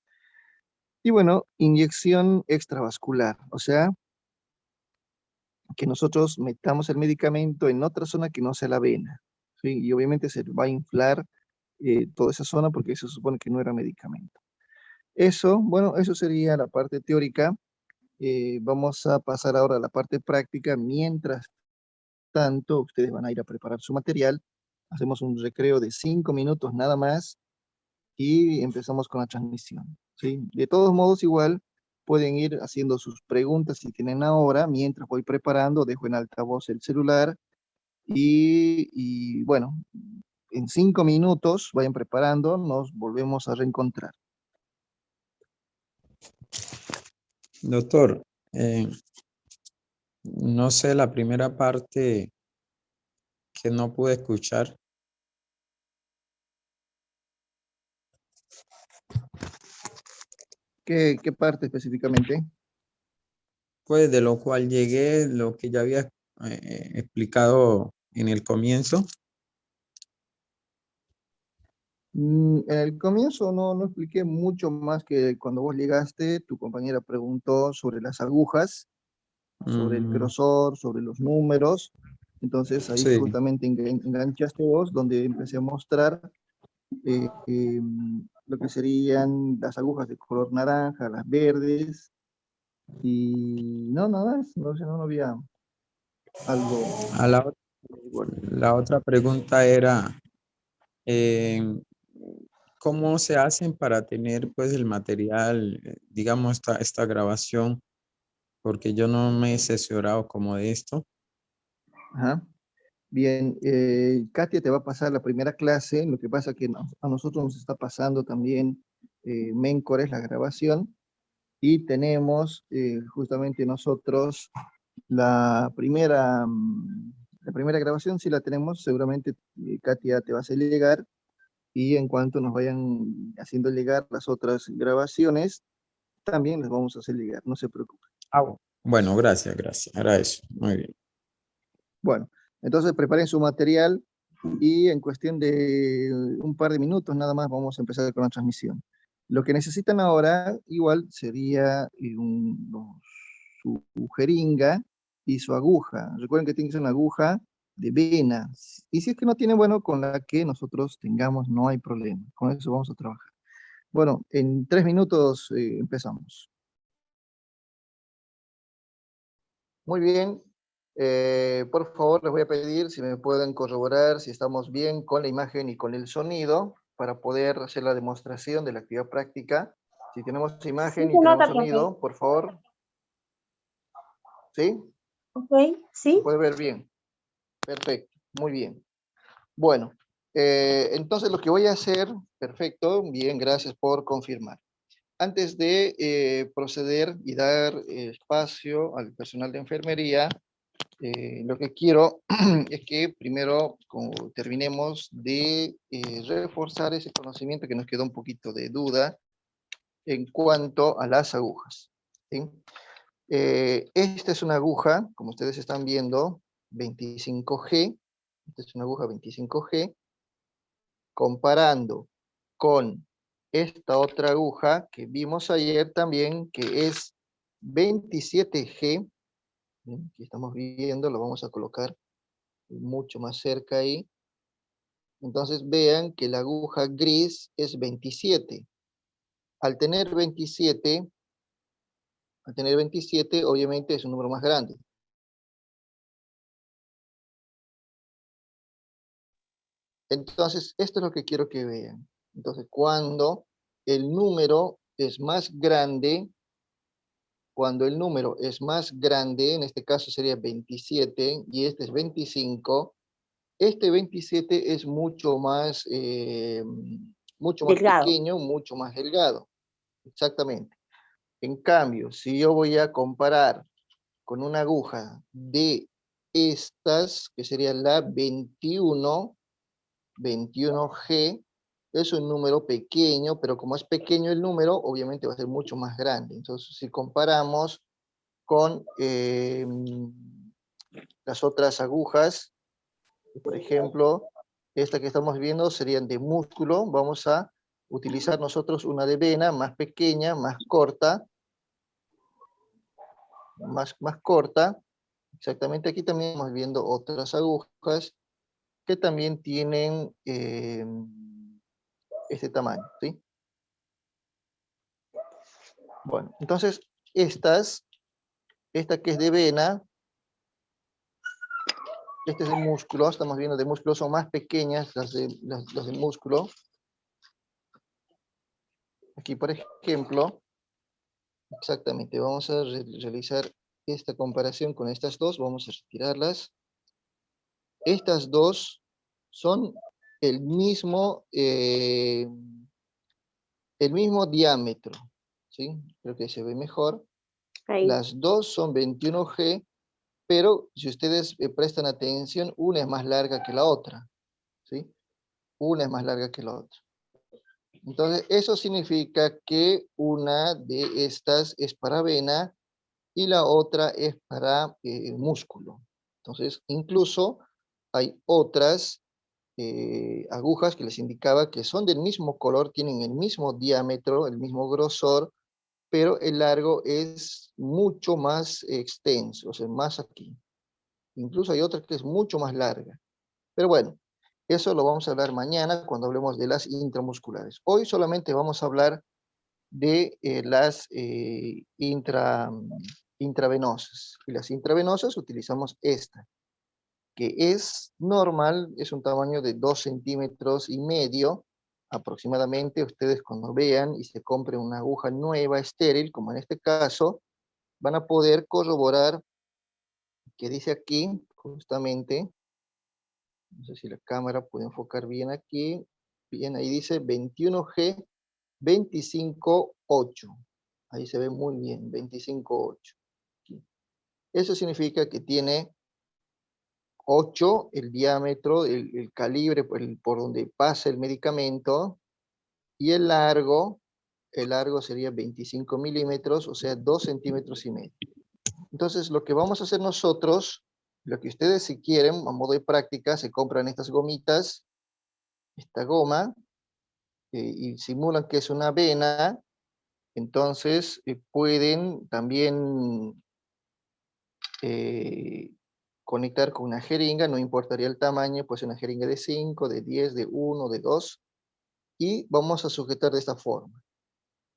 [SPEAKER 1] Y bueno, inyección extravascular, o sea, que nosotros metamos el medicamento en otra zona que no sea la vena, ¿sí? Y obviamente se va a inflar toda esa zona porque se supone que no era medicamento. Eso, bueno, eso sería la parte teórica. Vamos a pasar ahora a la parte práctica. Mientras tanto, ustedes van a ir a preparar su material. Hacemos un recreo de 5 minutos nada más y empezamos con la transmisión, ¿sí? De todos modos, igual pueden ir haciendo sus preguntas si tienen ahora. Mientras voy preparando, dejo en altavoz el celular y bueno, en 5 minutos vayan preparando, nos volvemos a reencontrar.
[SPEAKER 3] Doctor, no sé la primera parte que no pude escuchar.
[SPEAKER 1] ¿Qué parte específicamente?
[SPEAKER 3] Pues de lo cual llegué, lo que ya había explicado en el comienzo.
[SPEAKER 1] En el comienzo no expliqué mucho más que cuando vos llegaste, tu compañera preguntó sobre las agujas, sobre el
[SPEAKER 3] Mm,
[SPEAKER 1] grosor, sobre los números. Entonces ahí
[SPEAKER 3] sí,
[SPEAKER 1] justamente enganchaste vos, donde empecé a mostrar lo que serían las agujas de color naranja, las verdes, y no, nada más, no sé, no había algo
[SPEAKER 3] a
[SPEAKER 1] igual.
[SPEAKER 3] la otra pregunta era, eh, ¿cómo se hacen para tener pues el material, digamos, esta grabación? Porque yo no me he asesorado como de esto.
[SPEAKER 1] Ajá. Bien, Katia te va a pasar la primera clase. Lo que pasa que a nosotros nos está pasando también Mencores, la grabación, y tenemos justamente nosotros la primera grabación, si la tenemos, seguramente Katia te va a hacer llegar, y en cuanto nos vayan haciendo llegar las otras grabaciones, también les vamos a hacer llegar, no se preocupe.
[SPEAKER 3] Ah, bueno, gracias, gracias. Era eso. Muy bien.
[SPEAKER 1] Bueno, entonces preparen su material y en cuestión de un par de minutos nada más vamos a empezar con la transmisión. Lo que necesitan ahora igual sería su jeringa y su aguja. Recuerden que tiene que ser una aguja de vena. Y si es que no tiene, bueno, con la que nosotros tengamos, no hay problema. Con eso vamos a trabajar. Bueno, en 3 minutos empezamos. Muy bien. Por favor, les voy a pedir si me pueden corroborar si estamos bien con la imagen y con el sonido para poder hacer la demostración de la actividad práctica. Si tenemos
[SPEAKER 2] Sí,
[SPEAKER 1] imagen y
[SPEAKER 2] se
[SPEAKER 1] tenemos
[SPEAKER 2] nota, profe.
[SPEAKER 1] sonido, por favor. ¿Sí?
[SPEAKER 2] Ok,
[SPEAKER 1] ¿Se
[SPEAKER 2] sí.
[SPEAKER 1] puede ver bien? Perfecto. Muy bien. Bueno, entonces lo que voy a hacer, perfecto, bien, gracias por confirmar. Antes de proceder y dar espacio al personal de enfermería, lo que quiero es que primero terminemos de reforzar ese conocimiento que nos quedó un poquito de duda en cuanto a las agujas, ¿sí? Esta es una aguja, como ustedes están viendo, 25G. Esta es una aguja 25G. Comparando con esta otra aguja que vimos ayer también, que es 27G. Aquí estamos viendo, lo vamos a colocar mucho más cerca ahí. Entonces vean que la aguja gris es 27. Al tener 27, obviamente es un número más grande. Entonces, esto es lo que quiero que vean. Entonces, cuando el número es más grande, en este caso sería 27 y este es 25, Este 27 es mucho más
[SPEAKER 2] Delgado.
[SPEAKER 1] pequeño, mucho más delgado. Exactamente. En cambio, si yo voy a comparar con una aguja de estas, que sería la 21G, es un número pequeño, pero como es pequeño el número, obviamente va a ser mucho más grande. Entonces, si comparamos con las otras agujas, por ejemplo, esta que estamos viendo serían de músculo, vamos a utilizar nosotros una de vena más pequeña, más corta, más corta. Exactamente, aquí también estamos viendo otras agujas que también tienen este tamaño, ¿sí? Bueno, entonces esta que es de vena, este es de músculo, estamos viendo de músculo, son más pequeñas las de músculo. Aquí, por ejemplo, exactamente, vamos a realizar esta comparación con estas dos, vamos a retirarlas. Estas dos son el mismo diámetro, ¿sí? Creo que se ve mejor.
[SPEAKER 2] Ahí.
[SPEAKER 1] Las dos son 21G, pero si ustedes prestan atención, una es más larga que la otra, ¿sí? Una es más larga que la otra. Entonces, eso significa que una de estas es para vena y la otra es para músculo. Entonces, incluso hay otras agujas que les indicaba que son del mismo color, tienen el mismo diámetro, el mismo grosor, pero el largo es mucho más extenso, o sea, más aquí. Incluso hay otra que es mucho más larga. Pero bueno, eso lo vamos a hablar mañana cuando hablemos de las intramusculares. Hoy solamente vamos a hablar de las intravenosas. Y las intravenosas utilizamos esta, que es normal, es un tamaño de 2,5 cm aproximadamente. Ustedes cuando vean y se compren una aguja nueva, estéril, como en este caso, van a poder corroborar que dice aquí, justamente, no sé si la cámara puede enfocar bien aquí, bien, ahí dice 21G 25,8. Ahí se ve muy bien, 25,8. Eso significa que tiene 8 el diámetro, el calibre por donde pasa el medicamento, y el largo sería 25 milímetros, o sea, 2,5 cm. Entonces, lo que vamos a hacer nosotros, lo que ustedes si quieren, a modo de práctica, se compran estas gomitas, esta goma, y simulan que es una vena. Entonces, pueden también eh, conectar con una jeringa, no importaría el tamaño, pues una jeringa de 5, de 10, de 1, de 2, y vamos a sujetar de esta forma.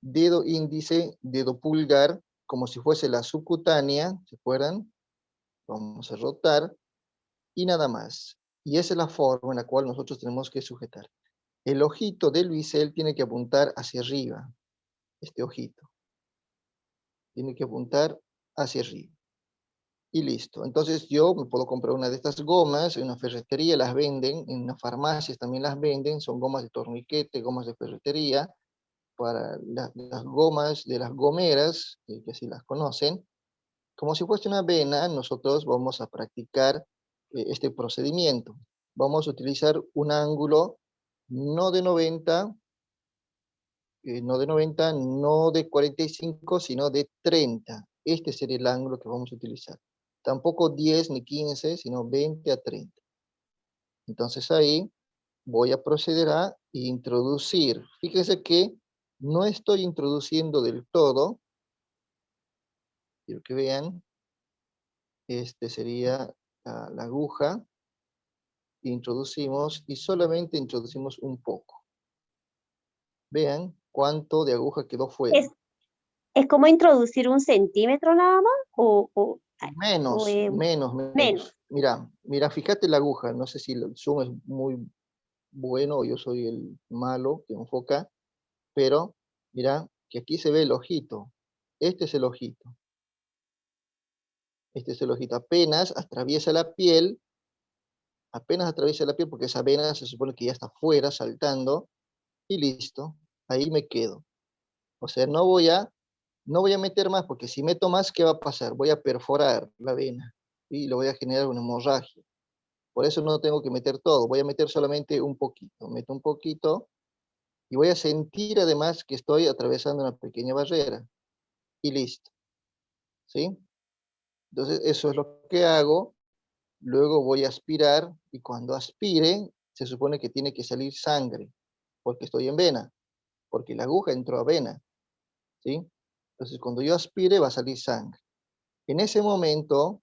[SPEAKER 1] Dedo índice, dedo pulgar, como si fuese la subcutánea, ¿se acuerdan? Vamos a rotar, y nada más. Y esa es la forma en la cual nosotros tenemos que sujetar. El ojito del bisel tiene que apuntar hacia arriba, este ojito. Tiene que apuntar hacia arriba. Y listo. Entonces yo me puedo comprar una de estas gomas, en una ferretería las venden, en las farmacias también las venden, son gomas de torniquete, gomas de ferretería, para las gomas de las gomeras, que así las conocen. Como si fuese una vena, nosotros vamos a practicar este procedimiento. Vamos a utilizar un ángulo no de 90, no de 45, sino de 30. Este sería el ángulo que vamos a utilizar. Tampoco 10 ni 15, sino 20 a 30. Entonces ahí voy a proceder a introducir. Fíjense que no estoy introduciendo del todo. Quiero que vean. Este sería la aguja. Introducimos y solamente introducimos un poco. Vean cuánto de aguja quedó fuera.
[SPEAKER 2] ¿Es como introducir 1 centímetro nada más? O
[SPEAKER 1] Menos, menos,
[SPEAKER 2] menos?
[SPEAKER 1] menos. Mira, fíjate la aguja. No sé si el zoom es muy bueno o yo soy el malo que enfoca, pero mira que aquí se ve el ojito. Este es el ojito. Este es el ojito. Apenas atraviesa la piel apenas atraviesa la piel, porque esa vena se supone que ya está fuera, saltando, y listo, ahí me quedo. O sea, no voy a meter más, porque si meto más, ¿qué va a pasar? Voy a perforar la vena y lo voy a generar una hemorragia. Por eso no tengo que meter todo, voy a meter solamente un poquito. Meto un poquito y voy a sentir además que estoy atravesando una pequeña barrera y listo, ¿sí? Entonces eso es lo que hago. Luego voy a aspirar y cuando aspire se supone que tiene que salir sangre, porque estoy en vena, porque la aguja entró a vena, ¿sí? Entonces cuando yo aspire va a salir sangre. En ese momento,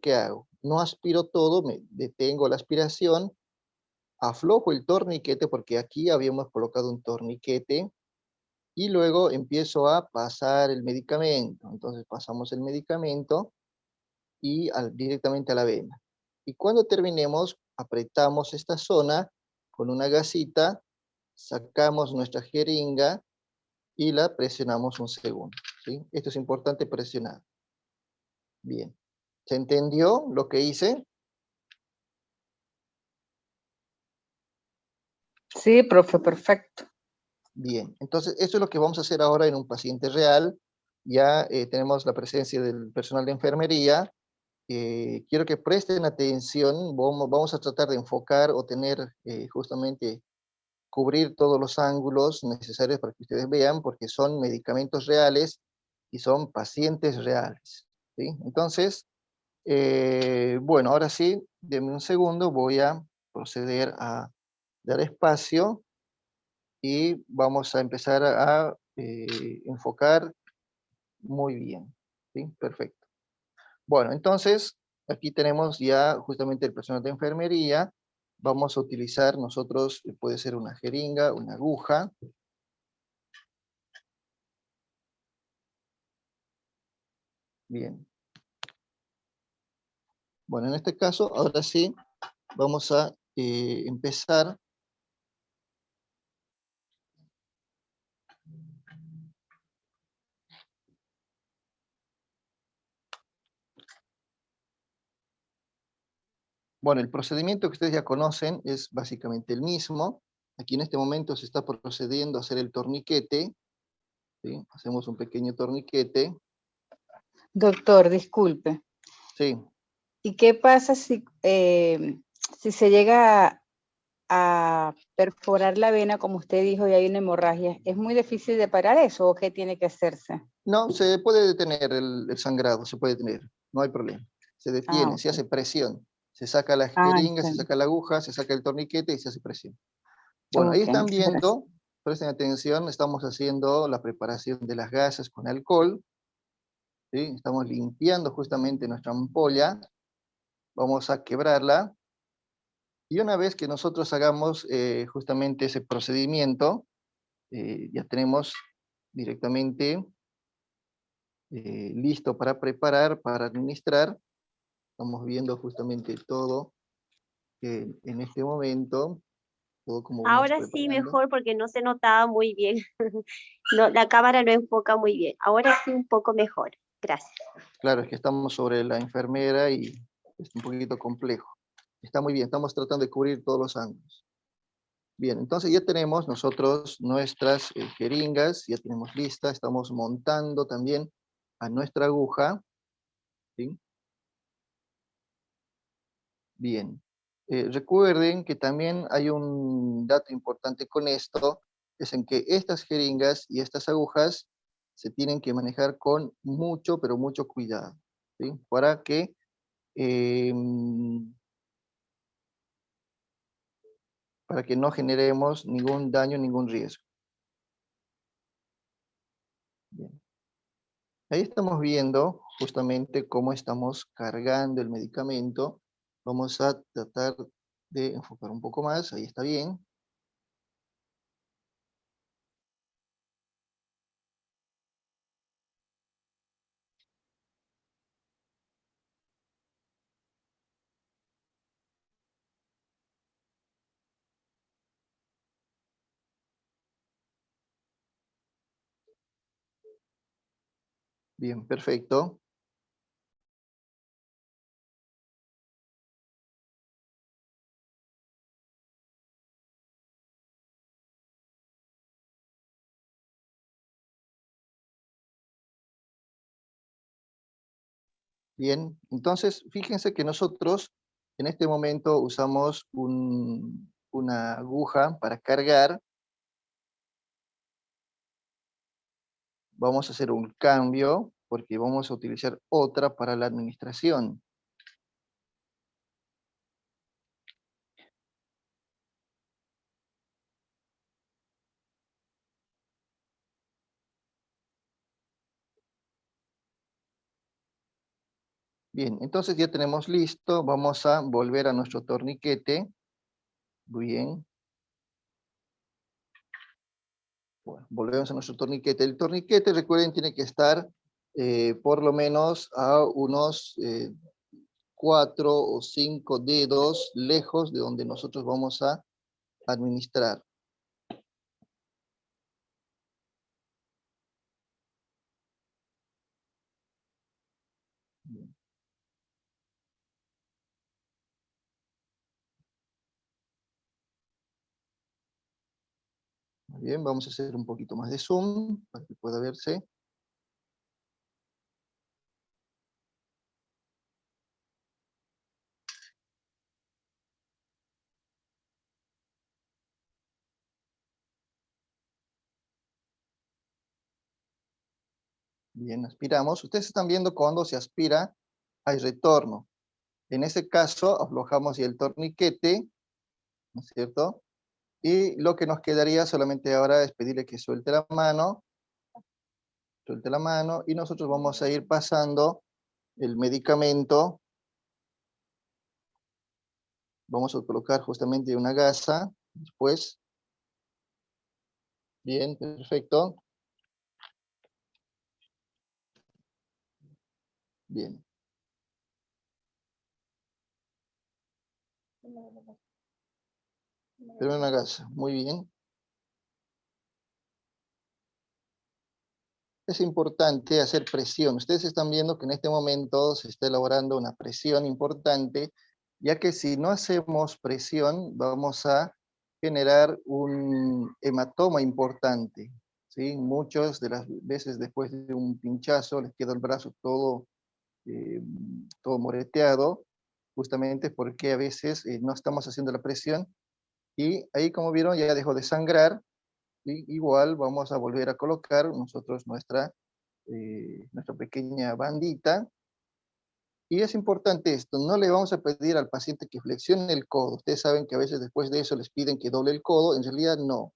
[SPEAKER 1] ¿qué hago? No aspiro todo, me detengo la aspiración, aflojo el torniquete, porque aquí habíamos colocado un torniquete, y luego empiezo a pasar el medicamento. Entonces pasamos el medicamento y directamente a la vena. Y cuando terminemos, apretamos esta zona con una gasita, sacamos nuestra jeringa y la presionamos un segundo, ¿sí? Esto es importante presionar. Bien. ¿Se entendió lo que hice?
[SPEAKER 4] Sí, profe, perfecto.
[SPEAKER 1] Bien. Entonces, esto es lo que vamos a hacer ahora en un paciente real. Ya tenemos la presencia del personal de enfermería. Quiero que presten atención. Vamos a tratar de enfocar o tener justamente cubrir todos los ángulos necesarios para que ustedes vean, porque son medicamentos reales y son pacientes reales, ¿sí? Entonces, bueno, ahora sí, denme un segundo, voy a proceder a dar espacio y vamos a empezar a enfocar muy bien, ¿sí? Perfecto. Bueno, entonces, aquí tenemos ya justamente el personal de enfermería. Vamos a utilizar nosotros, puede ser una jeringa, una aguja. Bien. Bueno, en este caso, ahora sí, vamos a empezar. Bueno, el procedimiento que ustedes ya conocen es básicamente el mismo. Aquí en este momento se está procediendo a hacer el torniquete, ¿sí? Hacemos un pequeño torniquete.
[SPEAKER 4] Doctor, disculpe.
[SPEAKER 1] Sí.
[SPEAKER 4] ¿Y qué pasa si se llega a perforar la vena, como usted dijo, y hay una hemorragia? ¿Es muy difícil de parar eso o qué tiene que hacerse?
[SPEAKER 1] No, se puede detener el sangrado, se puede detener, no hay problema. Se
[SPEAKER 4] Ah,
[SPEAKER 1] detiene, se
[SPEAKER 4] ok.
[SPEAKER 1] hace presión. Se saca la
[SPEAKER 4] Ah,
[SPEAKER 1] jeringa, se
[SPEAKER 4] entiendo.
[SPEAKER 1] saca la aguja, se saca el torniquete y se hace presión. Bueno, ahí
[SPEAKER 4] Ok,
[SPEAKER 1] están
[SPEAKER 4] muchas gracias.
[SPEAKER 1] viendo, presten atención, estamos haciendo la preparación de las gasas con alcohol, ¿sí? Estamos limpiando justamente nuestra ampolla, vamos a quebrarla, y una vez que nosotros hagamos justamente ese procedimiento, ya tenemos directamente listo para preparar, para administrar. Estamos viendo justamente todo en este momento, todo como vamos
[SPEAKER 2] Ahora sí
[SPEAKER 1] preparando.
[SPEAKER 2] mejor porque no se notaba muy bien. No, la cámara no enfoca muy bien. Ahora sí un poco mejor. Gracias.
[SPEAKER 1] Claro, es que estamos sobre la enfermera y es un poquito complejo. Está muy bien, estamos tratando de cubrir todos los ángulos. Bien, entonces ya tenemos nosotros nuestras jeringas, ya tenemos lista, estamos montando también a nuestra aguja, ¿sí? Bien. Recuerden que también hay un dato importante con esto, es en que estas jeringas y estas agujas se tienen que manejar con mucho, pero mucho cuidado, ¿sí? Em, para que no generemos ningún daño, ningún riesgo. Bien. Ahí estamos viendo justamente cómo estamos cargando el medicamento. Vamos a tratar de enfocar un poco más, ahí está bien. Bien, perfecto. Bien, entonces fíjense que nosotros en este momento usamos una aguja para cargar. Vamos a hacer un cambio porque vamos a utilizar otra para la administración. Bien, entonces ya tenemos listo. Vamos a volver a nuestro torniquete. Muy bien. Bueno, volvemos a nuestro torniquete. El torniquete, recuerden, tiene que estar por lo menos a unos 4 o 5 dedos lejos de donde nosotros vamos a administrar. Bien. Muy bien, vamos a hacer un poquito más de zoom para que pueda verse. Bien, aspiramos. Ustedes están viendo cuando se aspira, hay retorno. En ese caso, aflojamos ya el torniquete, ¿no es cierto? Y lo que nos quedaría solamente ahora es pedirle que suelte la mano, y nosotros vamos a ir pasando el medicamento. Vamos a colocar justamente una gasa, después. Bien, perfecto. Bien. Pero una gasa, muy bien. Es importante hacer presión. Ustedes están viendo que en este momento se está elaborando una presión importante, ya que si no hacemos presión, vamos a generar un hematoma importante, ¿sí? Muchas de las veces después de un pinchazo les queda el brazo todo moreteado, justamente porque a veces no estamos haciendo la presión, y ahí, como vieron, ya dejó de sangrar, y igual vamos a volver a colocar nosotros nuestra pequeña bandita. Y es importante esto, no le vamos a pedir al paciente que flexione el codo. Ustedes saben que a veces después de eso les piden que doble el codo, en realidad no,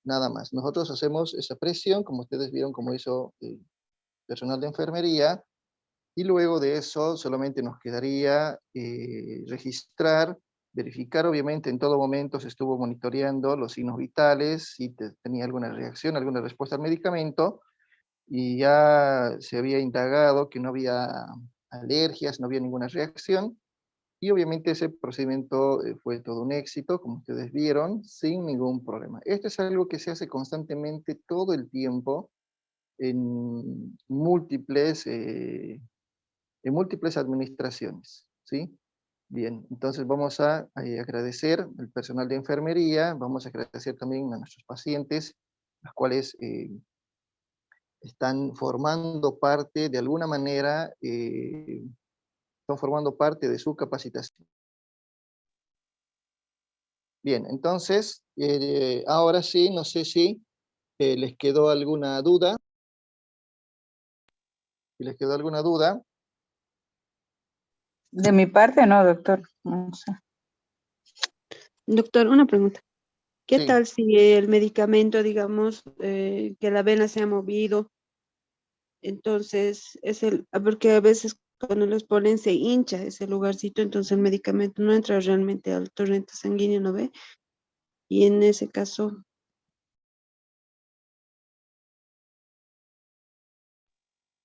[SPEAKER 1] nada más. Nosotros hacemos esa presión, como ustedes vieron como hizo el personal de enfermería, y luego de eso solamente nos quedaría registrar, verificar. Obviamente en todo momento se estuvo monitoreando los signos vitales, si tenía alguna reacción, alguna respuesta al medicamento, y ya se había indagado que no había alergias, no había ninguna reacción, y obviamente ese procedimiento fue todo un éxito, como ustedes vieron, sin ningún problema. Esto es algo que se hace constantemente todo el tiempo en múltiples administraciones, ¿sí? Bien, entonces vamos a agradecer al personal de enfermería, vamos a agradecer también a nuestros pacientes, los cuales están formando parte, de alguna manera, están formando parte de su capacitación. Bien, entonces, ahora sí, no sé si les quedó alguna duda. Si les quedó alguna duda.
[SPEAKER 4] De mi parte, no, doctor. No sé.
[SPEAKER 5] Doctor, una pregunta. ¿Qué
[SPEAKER 1] Sí.
[SPEAKER 5] tal si el medicamento, digamos, que la vena se ha movido? Entonces, porque a veces cuando los ponen se hincha ese lugarcito, entonces el medicamento no entra realmente al torrente sanguíneo, ¿no ve? Y en ese caso,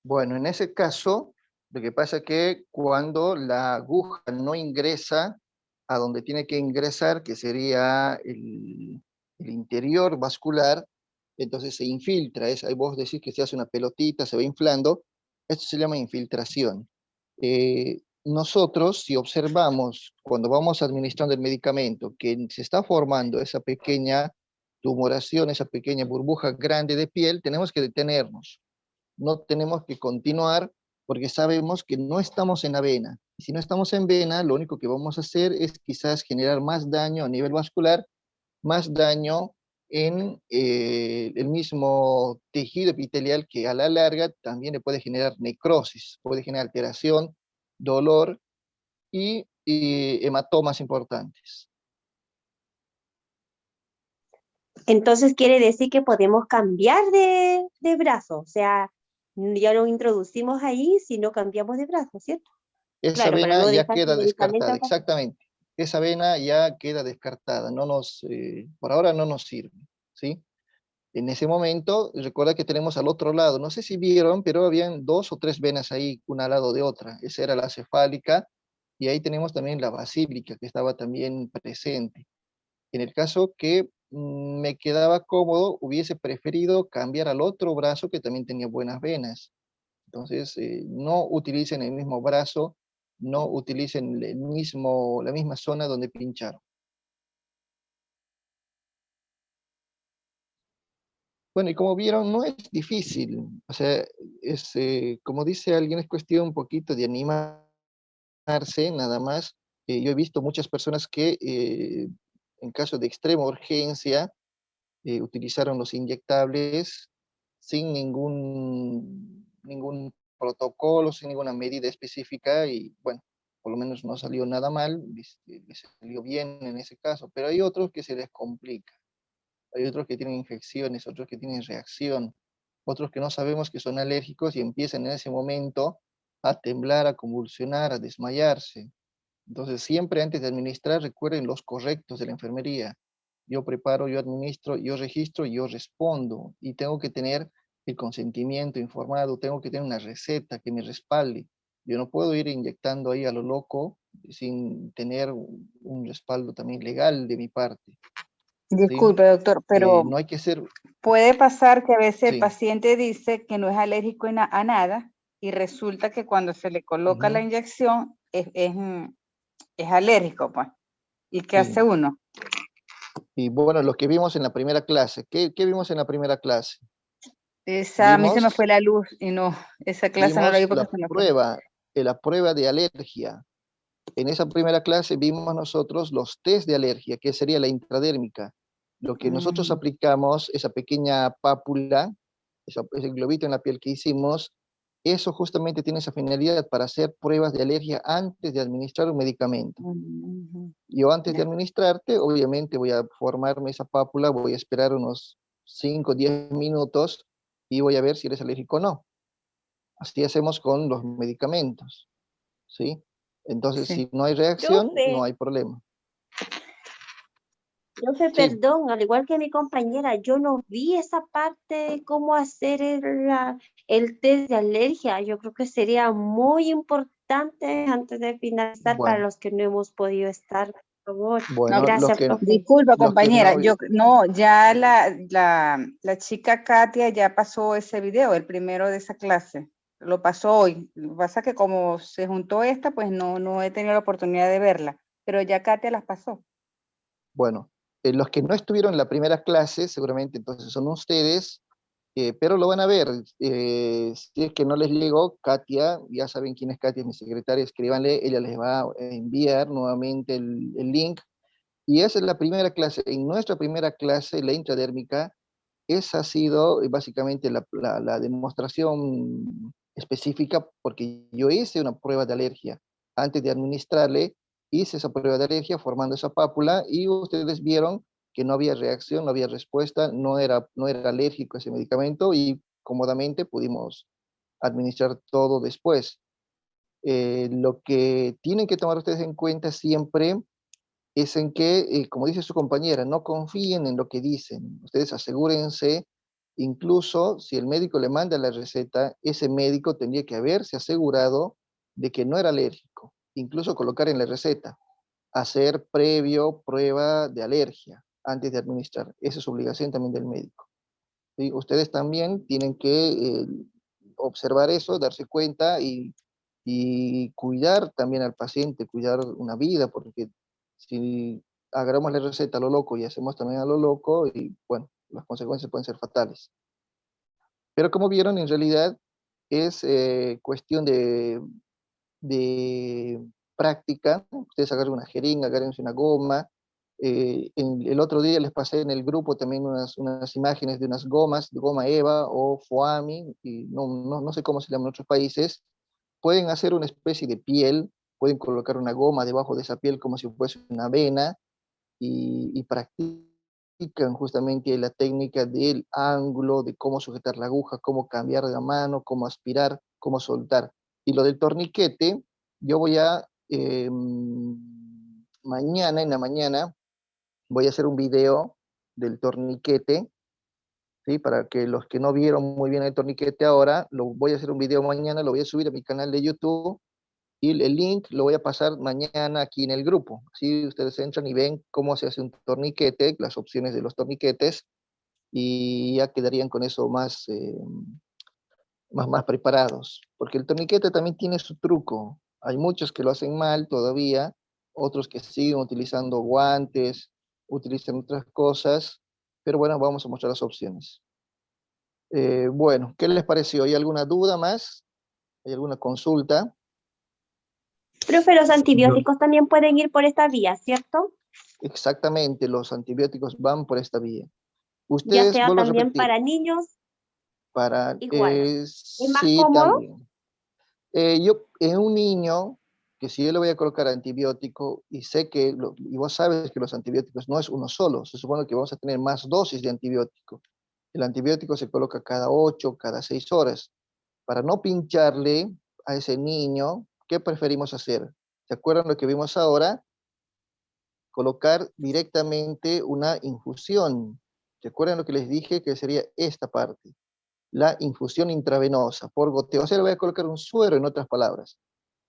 [SPEAKER 1] Bueno, en ese caso, lo que pasa es que cuando la aguja no ingresa a donde tiene que ingresar, que sería el interior vascular, entonces se infiltra. Ahí vos decís que se hace una pelotita, se va inflando. Esto se llama infiltración. Nosotros, si observamos cuando vamos administrando el medicamento que se está formando esa pequeña tumoración, esa pequeña burbuja grande de piel, tenemos que detenernos. No tenemos que continuar porque sabemos que no estamos en la vena. Y si no estamos en vena, lo único que vamos a hacer es quizás generar más daño a nivel vascular, más daño en el mismo tejido epitelial, que a la larga también le puede generar necrosis, puede generar alteración, dolor y hematomas importantes.
[SPEAKER 2] Entonces quiere decir que podemos cambiar de brazo, o sea, ya lo introducimos ahí si no cambiamos de brazo, ¿cierto?
[SPEAKER 1] Esa
[SPEAKER 2] Claro, para
[SPEAKER 1] vena
[SPEAKER 2] no
[SPEAKER 1] ya
[SPEAKER 2] dejar que
[SPEAKER 1] queda
[SPEAKER 2] el medicamento
[SPEAKER 1] descartada,
[SPEAKER 2] haga-
[SPEAKER 1] exactamente. Esa vena ya queda descartada, por ahora no nos sirve, ¿sí? En ese momento, recuerda que tenemos al otro lado, no sé si vieron, pero habían 2 o 3 venas ahí, una al lado de otra. Esa era la cefálica, y ahí tenemos también la basílica, que estaba también presente. En el caso que me quedaba cómodo, hubiese preferido cambiar al otro brazo que también tenía buenas venas. Entonces, no utilicen el mismo brazo, no utilicen la misma zona donde pincharon. Bueno, y como vieron, no es difícil. O sea, como dice alguien, es cuestión un poquito de animarse, nada más. Yo he visto muchas personas que en caso de extrema urgencia utilizaron los inyectables sin ningún protocolo, sin ninguna medida específica y bueno, por lo menos no salió nada mal, les salió bien en ese caso, pero hay otros que se les complica. Hay otros que tienen infecciones, otros que tienen reacción, otros que no sabemos que son alérgicos y empiezan en ese momento a temblar, a convulsionar, a desmayarse. Entonces, siempre antes de administrar, recuerden los correctos de la enfermería. Yo preparo, yo administro, yo registro, yo respondo. Y tengo que tener el consentimiento informado, tengo que tener una receta que me respalde. Yo no puedo ir inyectando ahí a lo loco sin tener un respaldo también legal de mi parte. ¿Sí?
[SPEAKER 4] Disculpe, doctor, pero
[SPEAKER 1] No hay que ser,
[SPEAKER 4] puede pasar que a veces el
[SPEAKER 1] sí.
[SPEAKER 4] paciente dice que no es alérgico a nada y resulta que cuando se le coloca la
[SPEAKER 1] Ujú,
[SPEAKER 4] inyección es alérgico, pues. ¿Y qué
[SPEAKER 1] sí.
[SPEAKER 4] hace uno?
[SPEAKER 1] Y bueno, lo que vimos en la primera clase, ¿qué vimos en la primera clase?
[SPEAKER 4] A mí se me
[SPEAKER 1] Vimos
[SPEAKER 4] fue la luz y no, esa clase no la vi porque se me fue.
[SPEAKER 1] la prueba de alergia. En esa primera clase vimos nosotros los test de alergia, que sería la intradérmica. Lo que nosotros
[SPEAKER 4] Mm,
[SPEAKER 1] aplicamos, esa pequeña pápula, ese globito en la piel que hicimos, eso justamente tiene esa finalidad para hacer pruebas de alergia antes de administrar un medicamento.
[SPEAKER 4] ujú,
[SPEAKER 1] Yo antes de
[SPEAKER 4] ya.
[SPEAKER 1] administrarte, obviamente voy a formarme esa pápula, voy a esperar unos 5 o 10 minutos y voy a ver si eres alérgico o no. Así hacemos con los medicamentos, ¿sí? Entonces,
[SPEAKER 4] Sí.
[SPEAKER 1] si no hay reacción, no
[SPEAKER 2] Profe,
[SPEAKER 1] hay problema.
[SPEAKER 2] profe,
[SPEAKER 1] Sí,
[SPEAKER 2] perdón, al igual que mi compañera, yo no vi esa parte de cómo hacer el test de alergia. Yo creo que sería muy importante antes de finalizar para
[SPEAKER 1] bueno,
[SPEAKER 2] los que no hemos podido estar, por favor.
[SPEAKER 4] No,
[SPEAKER 1] bueno,
[SPEAKER 2] Gracias, profe.
[SPEAKER 4] disculpa,
[SPEAKER 1] los que
[SPEAKER 4] compañera,
[SPEAKER 1] no,
[SPEAKER 4] yo no, ya la chica Katia ya pasó ese video, el primero de esa clase. Lo pasó hoy. Lo que pasa es que como se juntó esta, pues no he tenido la oportunidad de verla, pero ya Katia las pasó.
[SPEAKER 1] bueno, los que no estuvieron en la primera clase, seguramente entonces son ustedes, pero lo van a ver. Si es que no les llegó, Katia, ya saben quién es Katia, es mi secretaria, escríbanle, ella les va a enviar nuevamente el link. Y esa es la primera clase. En nuestra primera clase, la intradérmica, esa ha sido básicamente la demostración específica, porque yo hice una prueba de alergia. Antes de administrarle, hice esa prueba de alergia formando esa pápula y ustedes vieron que no había reacción, no había respuesta, no era alérgico a ese medicamento y cómodamente pudimos administrar todo después. Lo que tienen que tomar ustedes en cuenta siempre es en que, como dice su compañera, no confíen en lo que dicen. Ustedes asegúrense, incluso si el médico le manda la receta, ese médico tendría que haberse asegurado de que no era alérgico. Incluso colocar en la receta, hacer previo prueba de alergia antes de administrar. Esa es obligación también del médico. ¿Sí? Ustedes también tienen que observar eso, darse cuenta y cuidar también al paciente, cuidar una vida, porque si agarramos la receta a lo loco y hacemos también a lo loco, y bueno, las consecuencias pueden ser fatales. Pero como vieron, en realidad es cuestión de práctica. Ustedes agarren una jeringa, agarren una goma. El otro día les pasé en el grupo también unas imágenes de unas gomas, de goma Eva o Foami, y no sé cómo se llaman en otros países. Pueden hacer una especie de piel, pueden colocar una goma debajo de esa piel como si fuese una vena, y practican justamente la técnica del ángulo, de cómo sujetar la aguja, cómo cambiar de la mano, cómo aspirar, cómo soltar. Y lo del torniquete, yo voy a, mañana, en la mañana, voy a hacer un video del torniquete, ¿sí? Para que los que no vieron muy bien el torniquete ahora, lo voy a hacer un video mañana, lo voy a subir a mi canal de YouTube, y el link lo voy a pasar mañana aquí en el grupo. Así ustedes entran y ven cómo se hace un torniquete, las opciones de los torniquetes, y ya quedarían con eso más preparados. Porque el torniquete también tiene su truco. Hay muchos que lo hacen mal todavía, otros que siguen utilizando guantes, utilizan otras cosas, pero bueno, vamos a mostrar las opciones. Bueno, ¿qué les pareció? ¿Hay alguna duda más? ¿Hay alguna consulta?
[SPEAKER 2] Profe, los
[SPEAKER 3] Yo-
[SPEAKER 2] antibióticos también pueden ir por esta vía, ¿cierto?
[SPEAKER 1] Exactamente, los antibióticos van por esta vía.
[SPEAKER 2] Ya
[SPEAKER 1] Ustedes,
[SPEAKER 2] sea
[SPEAKER 1] vuelvo a
[SPEAKER 2] también
[SPEAKER 1] repetir,
[SPEAKER 2] para niños,
[SPEAKER 1] para,
[SPEAKER 2] igual. ¿Es más
[SPEAKER 1] sí,
[SPEAKER 2] cómodo?
[SPEAKER 1] también. Yo, en un niño, que si yo le voy a colocar antibiótico, y sé que, y vos sabes que los antibióticos no es uno solo, se supone que vamos a tener más dosis de antibiótico. El antibiótico se coloca cada 8, cada 6 horas. Para no pincharle a ese niño, ¿qué preferimos hacer? ¿Se acuerdan lo que vimos ahora? Colocar directamente una infusión. ¿Se acuerdan lo que les dije? Que sería esta parte, la infusión intravenosa, por goteo. O sea, le voy a colocar un suero, en otras palabras.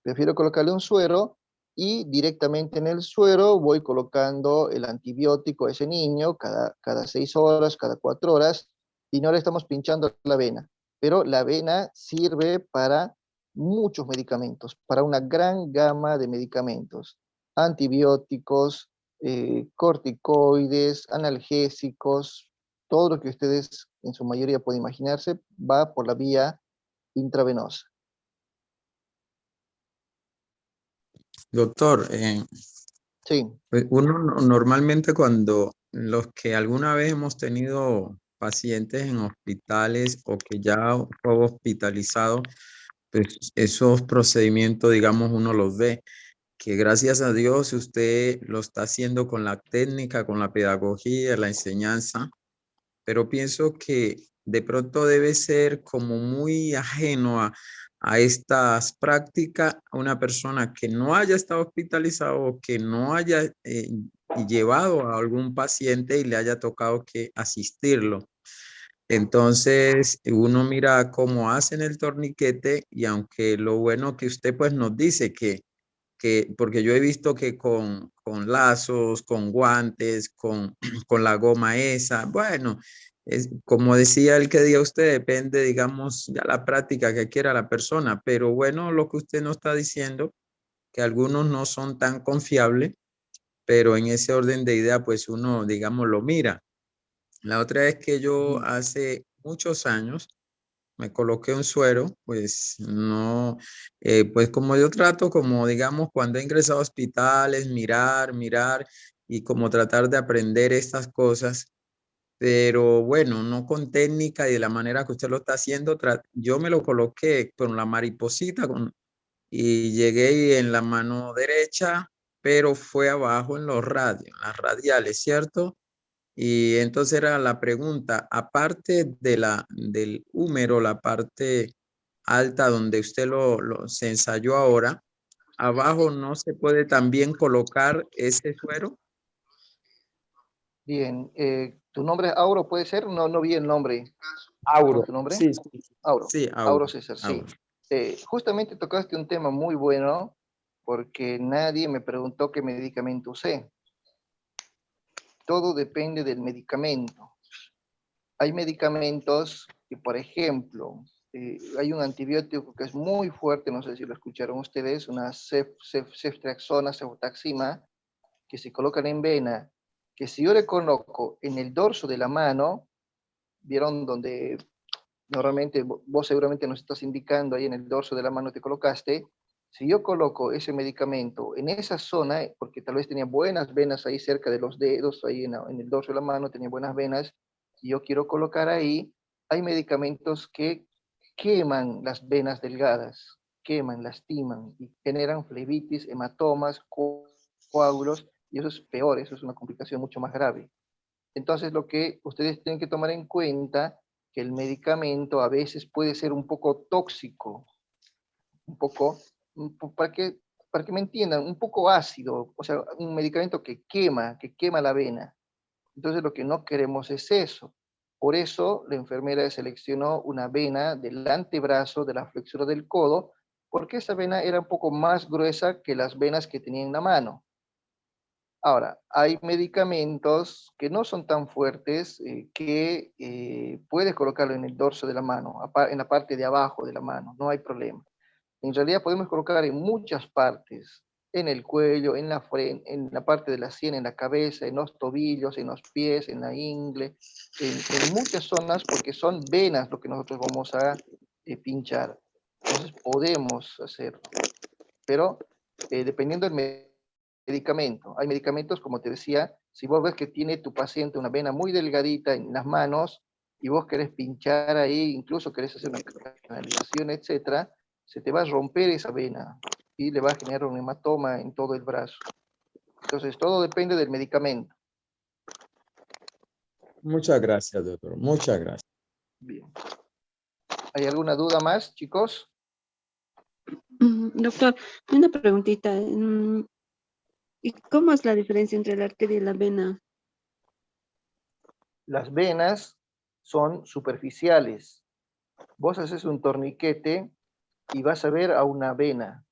[SPEAKER 1] Prefiero colocarle un suero, y directamente en el suero voy colocando el antibiótico a ese niño cada 6 horas, cada 4 horas, y no le estamos pinchando la vena. Pero la vena sirve para muchos medicamentos, para una gran gama de medicamentos, antibióticos, corticoides, analgésicos, todo lo que ustedes en su mayoría pueden imaginarse va por la vía intravenosa.
[SPEAKER 3] Doctor,
[SPEAKER 1] Sí.
[SPEAKER 3] pues uno normalmente cuando los que alguna vez hemos tenido pacientes en hospitales o que ya fue hospitalizado, pues esos procedimientos, digamos, uno los ve, que gracias a Dios usted lo está haciendo con la técnica, con la pedagogía, la enseñanza, pero pienso que de pronto debe ser como muy ajeno a estas prácticas a una persona que no haya estado hospitalizado o que no haya llevado a algún paciente y le haya tocado que asistirlo. Entonces, uno mira cómo hacen el torniquete y aunque lo bueno que usted pues nos dice porque yo he visto que con lazos, con guantes, con la goma esa, bueno, como decía el que diga usted, depende, digamos, ya la práctica que quiera la persona, pero bueno, lo que usted nos está diciendo, que algunos no son tan confiables, pero en ese orden de idea, pues uno, digamos, lo mira. La otra es que yo hace muchos años me coloqué un suero, pues no, pues como yo trato, como digamos, cuando he ingresado a hospitales, mirar y como tratar de aprender estas cosas, pero bueno, no con técnica y de la manera que usted lo está haciendo, yo me lo coloqué con la mariposita y llegué en la mano derecha, pero fue abajo en los radios, en las radiales, ¿cierto? Y entonces era la pregunta, aparte del húmero, la parte alta donde usted se ensayó ahora, abajo no se puede también colocar ese suero.
[SPEAKER 1] Bien, ¿tu nombre es Auro, puede ser? No vi el nombre. ¿Cómo es
[SPEAKER 3] Auro.
[SPEAKER 1] tu nombre?
[SPEAKER 3] Sí, sí,
[SPEAKER 1] Auro.
[SPEAKER 3] sí,
[SPEAKER 1] Auro
[SPEAKER 3] Auro,
[SPEAKER 1] César, sí.
[SPEAKER 3] Auro.
[SPEAKER 1] Justamente tocaste un tema muy bueno, porque nadie me preguntó qué medicamento usé. Todo depende del medicamento. Hay medicamentos que, por ejemplo, hay un antibiótico que es muy fuerte, no sé si lo escucharon ustedes, una ceftriaxona, cefotaxima, que se colocan en vena, que si yo le coloco en el dorso de la mano, ¿vieron donde Normalmente vos seguramente nos estás indicando ahí en el dorso de la mano te colocaste. Si yo coloco ese medicamento en esa zona, porque tal vez tenía buenas venas ahí cerca de los dedos, ahí en el dorso de la mano tenía buenas venas, y yo quiero colocar ahí, hay medicamentos que queman las venas delgadas, queman, lastiman y generan flebitis, hematomas, coágulos, y eso es peor, eso es una complicación mucho más grave. Entonces, lo que ustedes tienen que tomar en cuenta, que el medicamento a veces puede ser un poco tóxico, un poco, para que me entiendan, un poco ácido, o sea, un medicamento que quema la vena. Entonces, lo que no queremos es eso. Por eso, la enfermera seleccionó una vena del antebrazo, de la flexura del codo, porque esa vena era un poco más gruesa que las venas que tenía en la mano. Ahora, hay medicamentos que no son tan fuertes que puedes colocarlo en el dorso de la mano, en la parte de abajo de la mano, no hay problema. En realidad podemos colocar en muchas partes, en el cuello, en la frente, en la parte de la sien, en la cabeza, en los tobillos, en los pies, en la ingle, en muchas zonas, porque son venas lo que nosotros vamos a pinchar. Entonces podemos hacerlo, pero dependiendo del medicamento. Hay medicamentos, como te decía, si vos ves que tiene tu paciente una vena muy delgadita en las manos y vos querés pinchar ahí, incluso querés hacer una canalización, etcétera, se te va a romper esa vena y le va a generar un hematoma en todo el brazo. Entonces, todo depende del medicamento.
[SPEAKER 3] Muchas gracias, doctor. Muchas gracias.
[SPEAKER 1] Bien. ¿Hay alguna duda más, chicos?
[SPEAKER 5] Doctor, una preguntita. ¿Y cómo es la diferencia entre la arteria y la vena?
[SPEAKER 1] Las venas son superficiales. Vos haces un torniquete y vas a ver a una vena.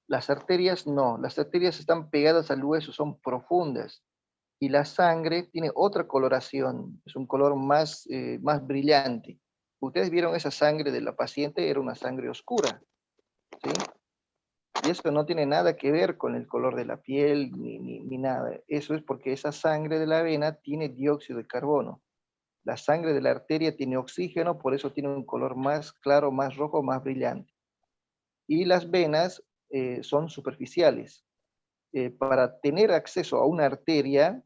[SPEAKER 1] Las arterias no, las arterias están pegadas al hueso, son profundas. Y la sangre tiene otra coloración, es un color más brillante. Ustedes vieron esa sangre de la paciente, era una sangre oscura, ¿sí? Y eso no tiene nada que ver con el color de la piel ni nada. Eso es porque esa sangre de la vena tiene dióxido de carbono. La sangre de la arteria tiene oxígeno, por eso tiene un color más claro, más rojo, más brillante. Y las venas son superficiales. Para tener acceso a una arteria,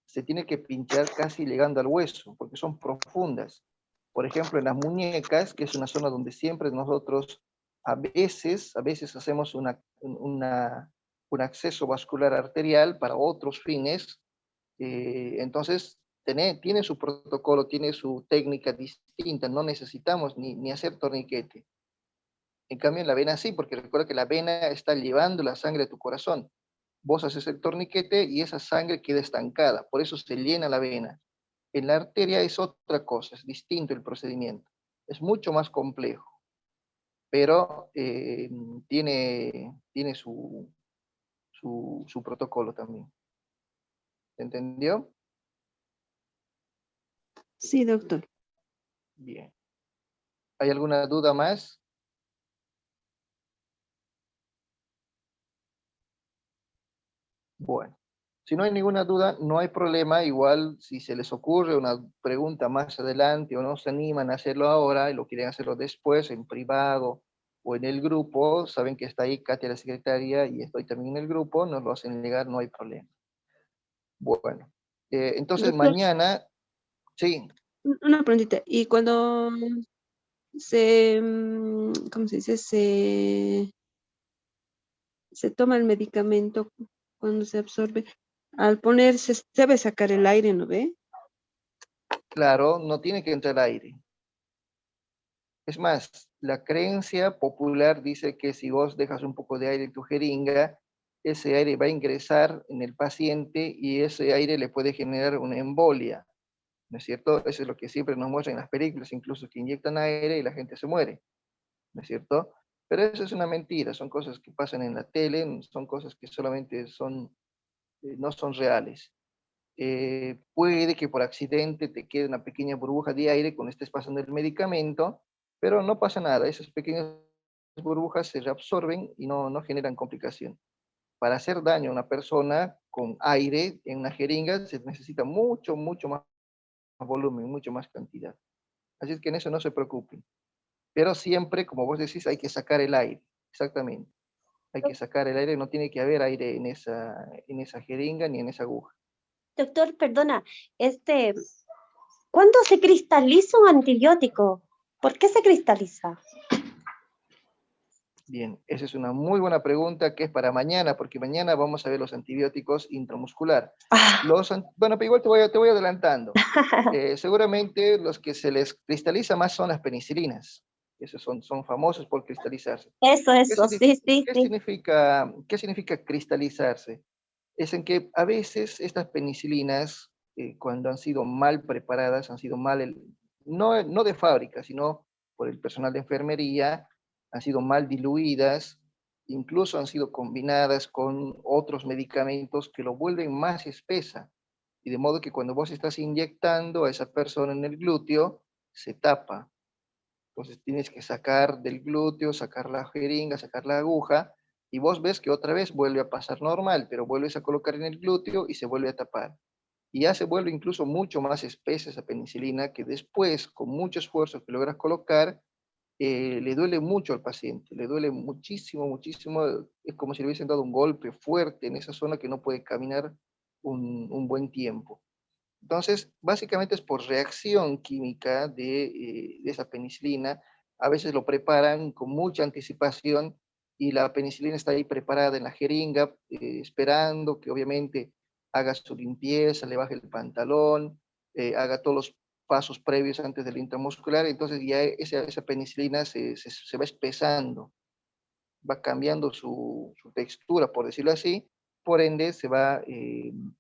[SPEAKER 1] se tiene que pinchar casi llegando al hueso, porque son profundas. Por ejemplo, en las muñecas, que es una zona donde siempre nosotros a veces hacemos un acceso vascular arterial para otros fines, entonces tiene su protocolo, tiene su técnica distinta, no necesitamos ni hacer torniquete. En cambio, en la vena sí, porque recuerda que la vena está llevando la sangre a tu corazón. Vos haces el torniquete y esa sangre queda estancada, por eso se llena la vena. En la arteria es otra cosa, es distinto el procedimiento. Es mucho más complejo, pero tiene su protocolo también. ¿Se entendió?
[SPEAKER 5] Sí, doctor.
[SPEAKER 1] Bien. ¿Hay alguna duda más? Bueno, si no hay ninguna duda, no hay problema. Igual, si se les ocurre una pregunta más adelante o no se animan a hacerlo ahora y lo quieren hacerlo después, en privado o en el grupo, saben que está ahí Katia, la secretaria, y estoy también en el grupo, nos lo hacen llegar, no hay problema. Bueno, entonces
[SPEAKER 5] Doctor,
[SPEAKER 1] mañana, sí,
[SPEAKER 5] una preguntita. Y cuando se, ¿cómo se dice? Se toma el medicamento, cuando se absorbe, al ponerse, debe sacar el aire, ¿no ve?
[SPEAKER 1] claro, no tiene que entrar aire. Es más, la creencia popular dice que si vos dejas un poco de aire en tu jeringa, ese aire va a ingresar en el paciente y ese aire le puede generar una embolia, ¿no es cierto? Eso es lo que siempre nos muestran en las películas, incluso que inyectan aire y la gente se muere, ¿no es cierto? Pero eso es una mentira, son cosas que pasan en la tele, son cosas que solamente no son reales. Puede que por accidente te quede una pequeña burbuja de aire cuando estés pasando el medicamento, pero no pasa nada, esas pequeñas burbujas se reabsorben y no generan complicación. Para hacer daño a una persona con aire en una jeringa se necesita mucho más volumen, mucho más cantidad. Así es que en eso no se preocupen. Pero siempre, como vos decís, hay que sacar el aire, exactamente. Hay que sacar el aire, no tiene que haber aire en esa jeringa ni en esa aguja.
[SPEAKER 2] Doctor, perdona, ¿cuándo se cristaliza un antibiótico? ¿Por qué se cristaliza?
[SPEAKER 1] Bien, esa es una muy buena pregunta que es para mañana, porque mañana vamos a ver los antibióticos intramuscular.
[SPEAKER 2] Ah,
[SPEAKER 1] Bueno, pero igual te voy adelantando. Seguramente los que se les cristaliza más son las penicilinas. Esos son famosos por cristalizarse.
[SPEAKER 2] eso, sí, sí, sí.
[SPEAKER 1] Qué significa cristalizarse? Es en que a veces estas penicilinas, cuando han sido mal preparadas, han sido no de fábrica, sino por el personal de enfermería, han sido mal diluidas, incluso han sido combinadas con otros medicamentos que lo vuelven más espesa. Y de modo que cuando vos estás inyectando a esa persona en el glúteo, se tapa. Entonces tienes que sacar del glúteo, sacar la jeringa, sacar la aguja, y vos ves que otra vez vuelve a pasar normal, pero vuelves a colocar en el glúteo y se vuelve a tapar. Y ya se vuelve incluso mucho más espesa esa penicilina que después, con mucho esfuerzo que logras colocar, le duele mucho al paciente, le duele muchísimo, muchísimo. Es como si le hubiesen dado un golpe fuerte en esa zona que no puede caminar un buen tiempo. Entonces, básicamente es por reacción química de esa penicilina. A veces lo preparan con mucha anticipación y la penicilina está ahí preparada en la jeringa, esperando que obviamente haga su limpieza, le baje el pantalón, haga todos los pasos previos antes del intramuscular. Entonces ya esa penicilina se va espesando, va cambiando su textura, por decirlo así, por ende se va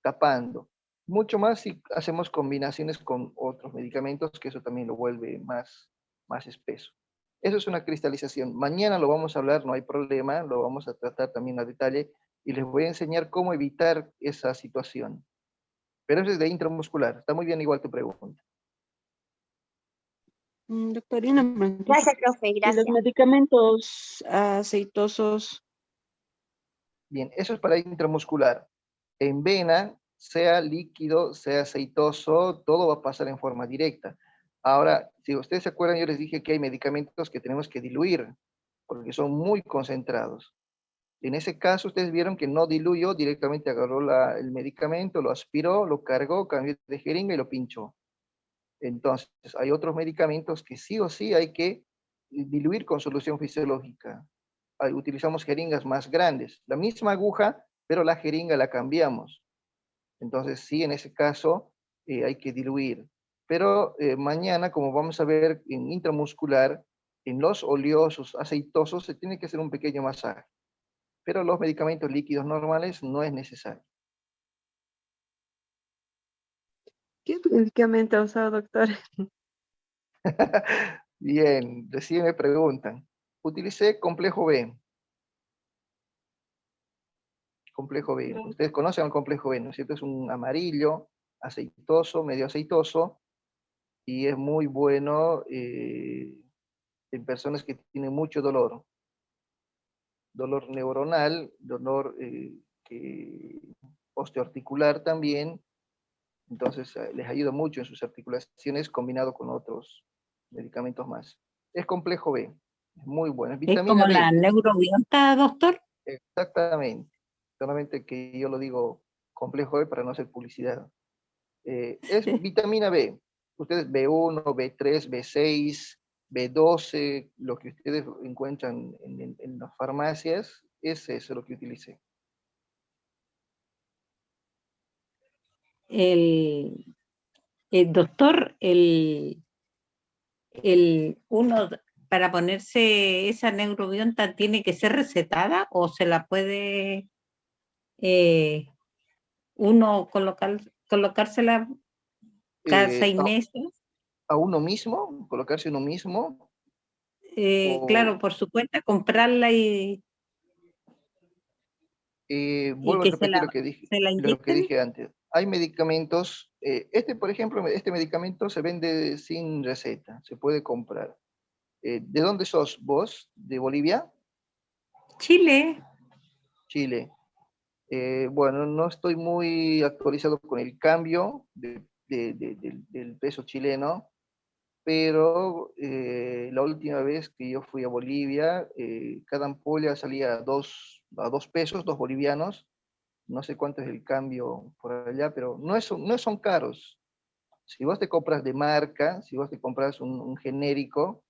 [SPEAKER 1] tapando. Mucho más si hacemos combinaciones con otros medicamentos, que eso también lo vuelve más espeso. Eso es una cristalización. Mañana lo vamos a hablar, no hay problema, lo vamos a tratar también a detalle y les voy a enseñar cómo evitar esa situación. Pero eso es de intramuscular. Está muy bien igual tu pregunta.
[SPEAKER 5] Doctorina, preguntita.
[SPEAKER 2] Gracias, profe,
[SPEAKER 5] ¿Y los
[SPEAKER 2] gracias.
[SPEAKER 5] medicamentos aceitosos?
[SPEAKER 1] Bien, eso es para intramuscular. En vena, sea líquido, sea aceitoso, todo va a pasar en forma directa. Ahora, si ustedes se acuerdan, yo les dije que hay medicamentos que tenemos que diluir, porque son muy concentrados. En ese caso, ustedes vieron que no diluyó, directamente agarró el medicamento, lo aspiró, lo cargó, cambió de jeringa y lo pinchó. Entonces, hay otros medicamentos que sí o sí hay que diluir con solución fisiológica. Utilizamos jeringas más grandes, la misma aguja, pero la jeringa la cambiamos. Entonces, sí, en ese caso hay que diluir. Pero mañana, como vamos a ver en intramuscular, en los oleosos, aceitosos, se tiene que hacer un pequeño masaje. Pero los medicamentos líquidos normales no es necesario.
[SPEAKER 5] ¿Qué medicamento ha usado, doctor?
[SPEAKER 1] Bien, recién me preguntan. Utilicé complejo B. Complejo B. Ustedes conocen el complejo B, ¿no es cierto? Es un amarillo, aceitoso, medio aceitoso, y es muy bueno en personas que tienen mucho dolor neuronal, dolor osteoarticular también. Entonces les ayuda mucho en sus articulaciones combinado con otros medicamentos más. Es complejo B, es muy bueno. Es
[SPEAKER 6] Es
[SPEAKER 1] vitamina
[SPEAKER 6] como la
[SPEAKER 1] B,
[SPEAKER 6] neurobiota, doctor.
[SPEAKER 1] exactamente. Solamente que yo lo digo complejo B para no hacer publicidad. Es vitamina B. Ustedes B1, B3, B6, B12, lo que ustedes encuentran en las farmacias, es eso lo que utilicé.
[SPEAKER 6] El, el doctor, uno para ponerse esa neurobionta tiene que ser recetada o se la puede eh, uno colocársela cada
[SPEAKER 1] Eh,
[SPEAKER 6] 6 meses.
[SPEAKER 1] a uno mismo, colocarse uno mismo,
[SPEAKER 6] Claro,
[SPEAKER 1] o
[SPEAKER 6] por su cuenta, comprarla y
[SPEAKER 1] vuelvo a
[SPEAKER 6] que
[SPEAKER 1] repetir lo que
[SPEAKER 6] se la inyecten.
[SPEAKER 1] dije antes. Hay medicamentos, por ejemplo, este medicamento se vende sin receta, se puede comprar. ¿De dónde sos vos? ¿De Bolivia?
[SPEAKER 6] Chile,
[SPEAKER 1] Chile. Bueno, no estoy muy actualizado con el cambio del peso chileno, pero la última vez que yo fui a Bolivia, cada ampolla salía a 2 pesos, 2 bolivianos. No sé cuánto es el cambio por allá, pero no son caros. Si vos te compras de marca, si vos te compras un genérico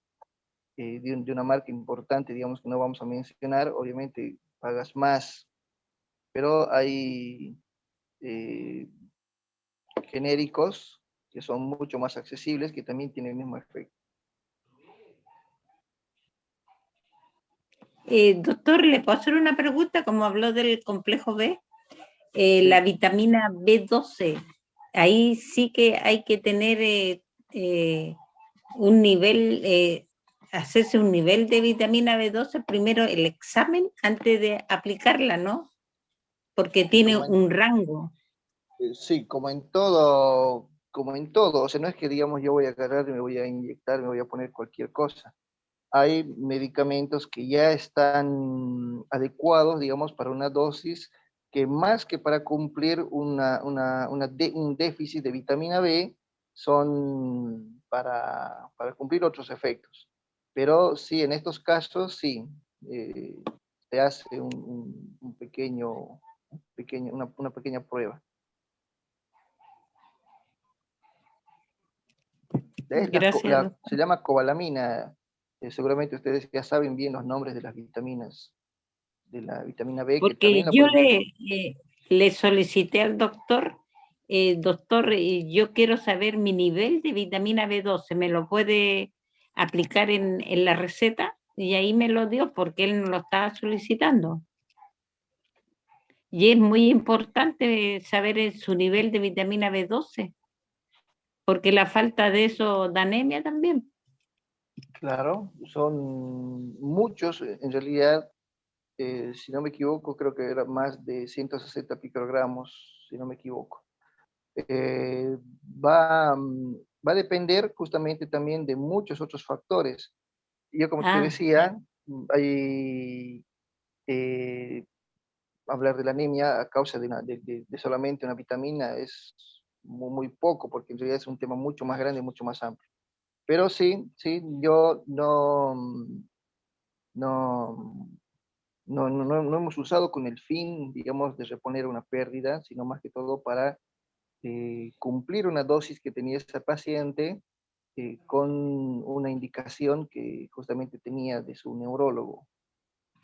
[SPEAKER 1] de una marca importante, digamos que no vamos a mencionar, obviamente pagas más, pero hay eh, genéricos que son mucho más accesibles, que también tienen el mismo efecto.
[SPEAKER 6] Doctor, ¿le puedo hacer una pregunta? Como habló del complejo B,
[SPEAKER 1] Sí.
[SPEAKER 6] la vitamina B12, ahí sí que hay que tener un nivel, hacerse un nivel de vitamina B12, primero el examen antes de aplicarla, ¿no? Porque tiene un rango.
[SPEAKER 1] Sí, como en todo, o sea, no es que digamos yo voy a agarrar y me voy a inyectar, me voy a poner cualquier cosa. Hay medicamentos que ya están adecuados, digamos, para una dosis que más que para cumplir un déficit de vitamina B, son para cumplir otros efectos. Pero sí, en estos casos, sí, se hace una pequeña prueba.
[SPEAKER 6] Gracias.
[SPEAKER 1] Se llama cobalamina. Seguramente ustedes ya saben bien los nombres de las vitaminas, de la vitamina B, que
[SPEAKER 6] Porque
[SPEAKER 1] también la
[SPEAKER 6] yo
[SPEAKER 1] podemos...
[SPEAKER 6] le solicité al doctor, doctor, yo quiero saber mi nivel de vitamina B12, ¿me lo puede aplicar en la receta? Y ahí me lo dio porque él no lo estaba solicitando. Y es muy importante saber su nivel de vitamina B12, porque la falta de eso da anemia también.
[SPEAKER 1] Claro, son muchos, en realidad, si no me equivoco, creo que era más de 160 picogramos, si no me equivoco. Eh, va a depender justamente también de muchos otros factores. Yo, como te
[SPEAKER 6] Ah,
[SPEAKER 1] decía, hay hablar de la anemia a causa de solamente una vitamina es muy poco, porque en realidad es un tema mucho más grande, mucho más amplio. Pero sí, sí, yo no, no hemos usado con el fin, digamos, de reponer una pérdida, sino más que todo para cumplir una dosis que tenía esa paciente con una indicación que justamente tenía de su neurólogo.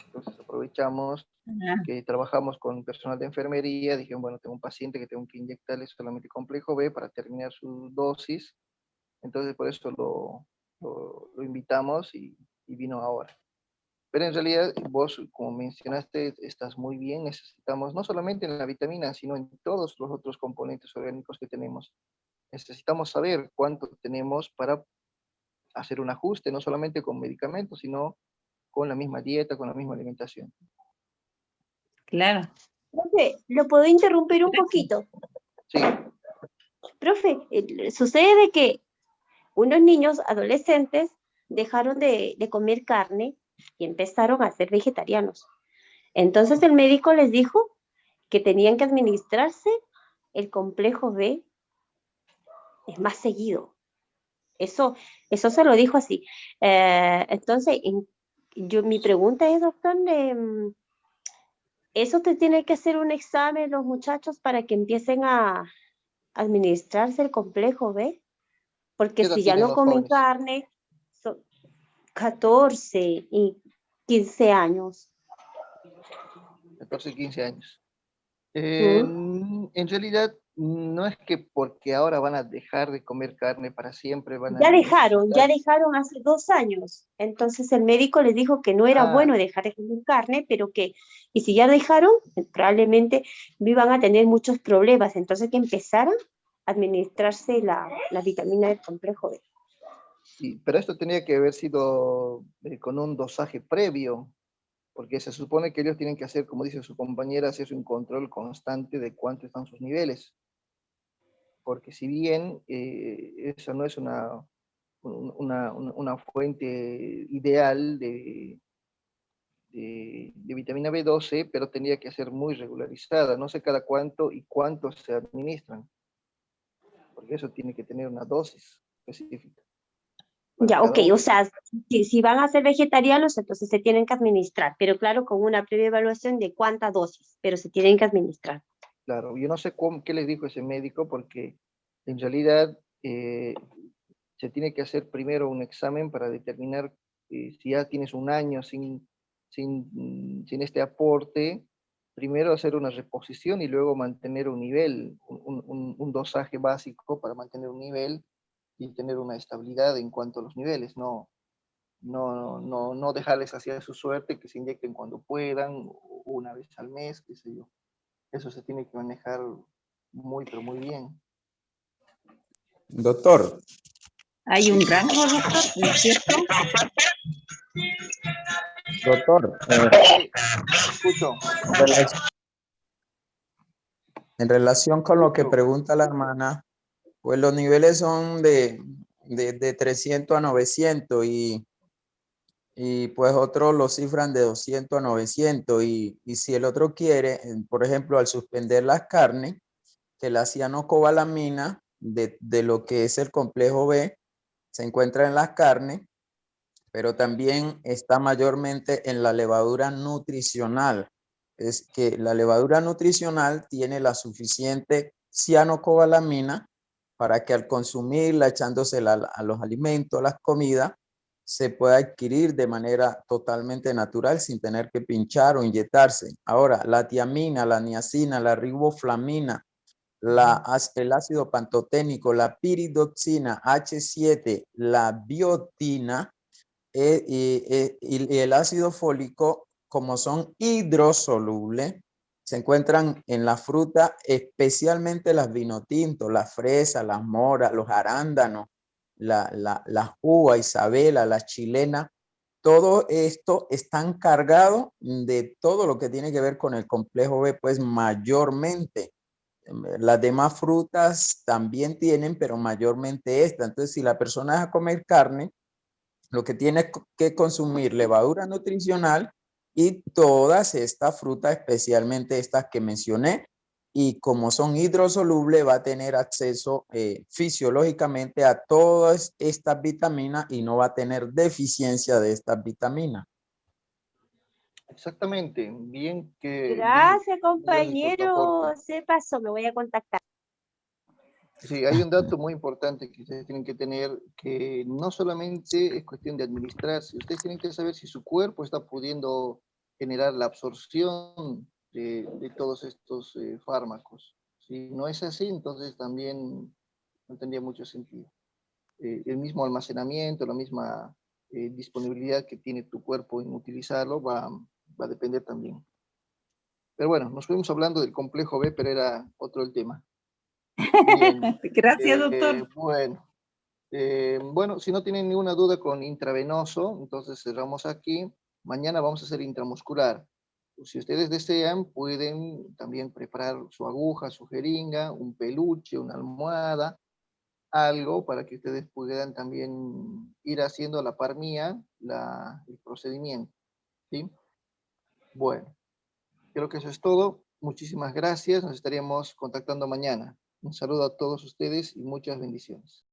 [SPEAKER 1] Entonces aprovechamos
[SPEAKER 6] ah,
[SPEAKER 1] que trabajamos con personal de enfermería, dijeron, bueno, tengo un paciente que tengo que inyectarle solamente complejo B para terminar su dosis, entonces por eso lo invitamos y vino ahora. Pero en realidad vos, como mencionaste, estás muy bien, necesitamos no solamente en la vitamina, sino en todos los otros componentes orgánicos que tenemos. Necesitamos saber cuánto tenemos para hacer un ajuste, no solamente con medicamentos, sino con la misma dieta, con la misma alimentación.
[SPEAKER 6] claro.
[SPEAKER 2] Profe, ¿lo puedo interrumpir un
[SPEAKER 6] Gracias.
[SPEAKER 2] poquito?
[SPEAKER 1] Sí,
[SPEAKER 2] Profe, sucede de que unos niños adolescentes dejaron de comer carne y empezaron a ser vegetarianos. Entonces el médico les dijo que tenían que administrarse el complejo B es más seguido. Eso se lo dijo así. Entonces, mi pregunta es, doctor, ¿eso te tiene que hacer un examen los muchachos para que empiecen a administrarse el complejo B? Porque
[SPEAKER 1] ¿qué edad
[SPEAKER 2] si ya
[SPEAKER 1] tienen
[SPEAKER 2] no
[SPEAKER 1] los
[SPEAKER 2] comen
[SPEAKER 1] jóvenes?
[SPEAKER 2] carne, son 14 y 15 años.
[SPEAKER 1] 14, 15 años.
[SPEAKER 2] ¿Mm?
[SPEAKER 1] En realidad, no es que porque ahora van a dejar de comer carne para siempre, van a
[SPEAKER 2] Ya
[SPEAKER 1] necesitar...
[SPEAKER 2] dejaron hace 2 años. Entonces el médico les dijo que no era
[SPEAKER 1] Ah,
[SPEAKER 2] bueno dejar de comer carne, pero y si ya dejaron, probablemente iban a tener muchos problemas. Entonces que empezaran a administrarse la vitamina del complejo B.
[SPEAKER 1] pero esto tenía que haber sido con un dosaje previo, porque se supone que ellos tienen que hacer, como dice su compañera, hacer un control constante de cuánto están sus niveles. Porque si bien eso no es una fuente ideal de vitamina B12, pero tendría que ser muy regularizada. No sé cada cuánto y cuánto se administran, porque eso tiene que tener una dosis específica. para
[SPEAKER 2] Ya, ok,
[SPEAKER 1] cada
[SPEAKER 2] o
[SPEAKER 1] uno.
[SPEAKER 2] sea, si van a ser vegetarianos, entonces se tienen que administrar, pero claro, con una previa evaluación de cuánta dosis, pero se tienen que administrar.
[SPEAKER 1] Claro, yo no sé qué les dijo ese médico, porque en realidad se tiene que hacer primero un examen para determinar si ya tienes un año sin este aporte, primero hacer una reposición y luego mantener un nivel, un dosaje básico para mantener un nivel y tener una estabilidad en cuanto a los niveles, no dejarles así a su suerte, que se inyecten cuando puedan, o una vez al mes, qué sé yo. Eso se tiene que manejar muy, pero muy bien.
[SPEAKER 3] Doctor,
[SPEAKER 6] Hay un rango, doctor, ¿no es cierto?
[SPEAKER 3] doctor,
[SPEAKER 1] Sí, escucho,
[SPEAKER 3] en relación con lo que
[SPEAKER 1] escucho.
[SPEAKER 3] pregunta la hermana, pues los niveles son de 300 a 900 y pues otros lo cifran de 200 a 900 y si el otro quiere, por ejemplo, al suspender las carnes, que la cianocobalamina de lo que es el complejo B se encuentra en las carnes, pero también está mayormente en la levadura nutricional. Es que la levadura nutricional tiene la suficiente cianocobalamina para que al consumirla, echándosela a los alimentos, a las comidas, se pueda adquirir de manera totalmente natural sin tener que pinchar o inyectarse. Ahora, la tiamina, la niacina, la riboflamina, el ácido pantoténico, la piridoxina, H7, la biotina, y el ácido fólico, como son hidrosolubles, se encuentran en la fruta, especialmente las vinotintos, las fresas, las moras, los arándanos, las uvas, Isabela, las chilenas. Todo esto están cargados de todo lo que tiene que ver con el complejo B, pues mayormente. Las demás frutas también tienen, pero mayormente esta. Entonces, si la persona deja comer carne, lo que tiene que consumir levadura nutricional y todas estas frutas, especialmente estas que mencioné, y como son hidrosolubles, va a tener acceso fisiológicamente a todas estas vitaminas y no va a tener deficiencia de estas vitaminas.
[SPEAKER 1] Exactamente,
[SPEAKER 2] Gracias,
[SPEAKER 1] bien lógico tu aporte.
[SPEAKER 2] compañero, se pasó, me voy a contactar.
[SPEAKER 1] Sí, hay un dato muy importante que ustedes tienen que tener, que no solamente es cuestión de administrarse, ustedes tienen que saber si su cuerpo está pudiendo generar la absorción de todos estos fármacos. Si no es así, entonces también no tendría mucho sentido. El mismo almacenamiento, la misma disponibilidad que tiene tu cuerpo en utilizarlo va a depender también. Pero bueno, nos fuimos hablando del complejo B, pero era otro el tema. Bien,
[SPEAKER 6] Gracias, doctor.
[SPEAKER 1] bueno, si no tienen ninguna duda con intravenoso, entonces cerramos aquí. Mañana vamos a hacer intramuscular. Si ustedes desean, pueden también preparar su aguja, su jeringa, un peluche, una almohada, algo para que ustedes puedan también ir haciendo a la par mía el procedimiento. ¿Sí? Bueno, creo que eso es todo. Muchísimas gracias. Nos estaríamos contactando mañana. Un saludo a todos ustedes y muchas bendiciones.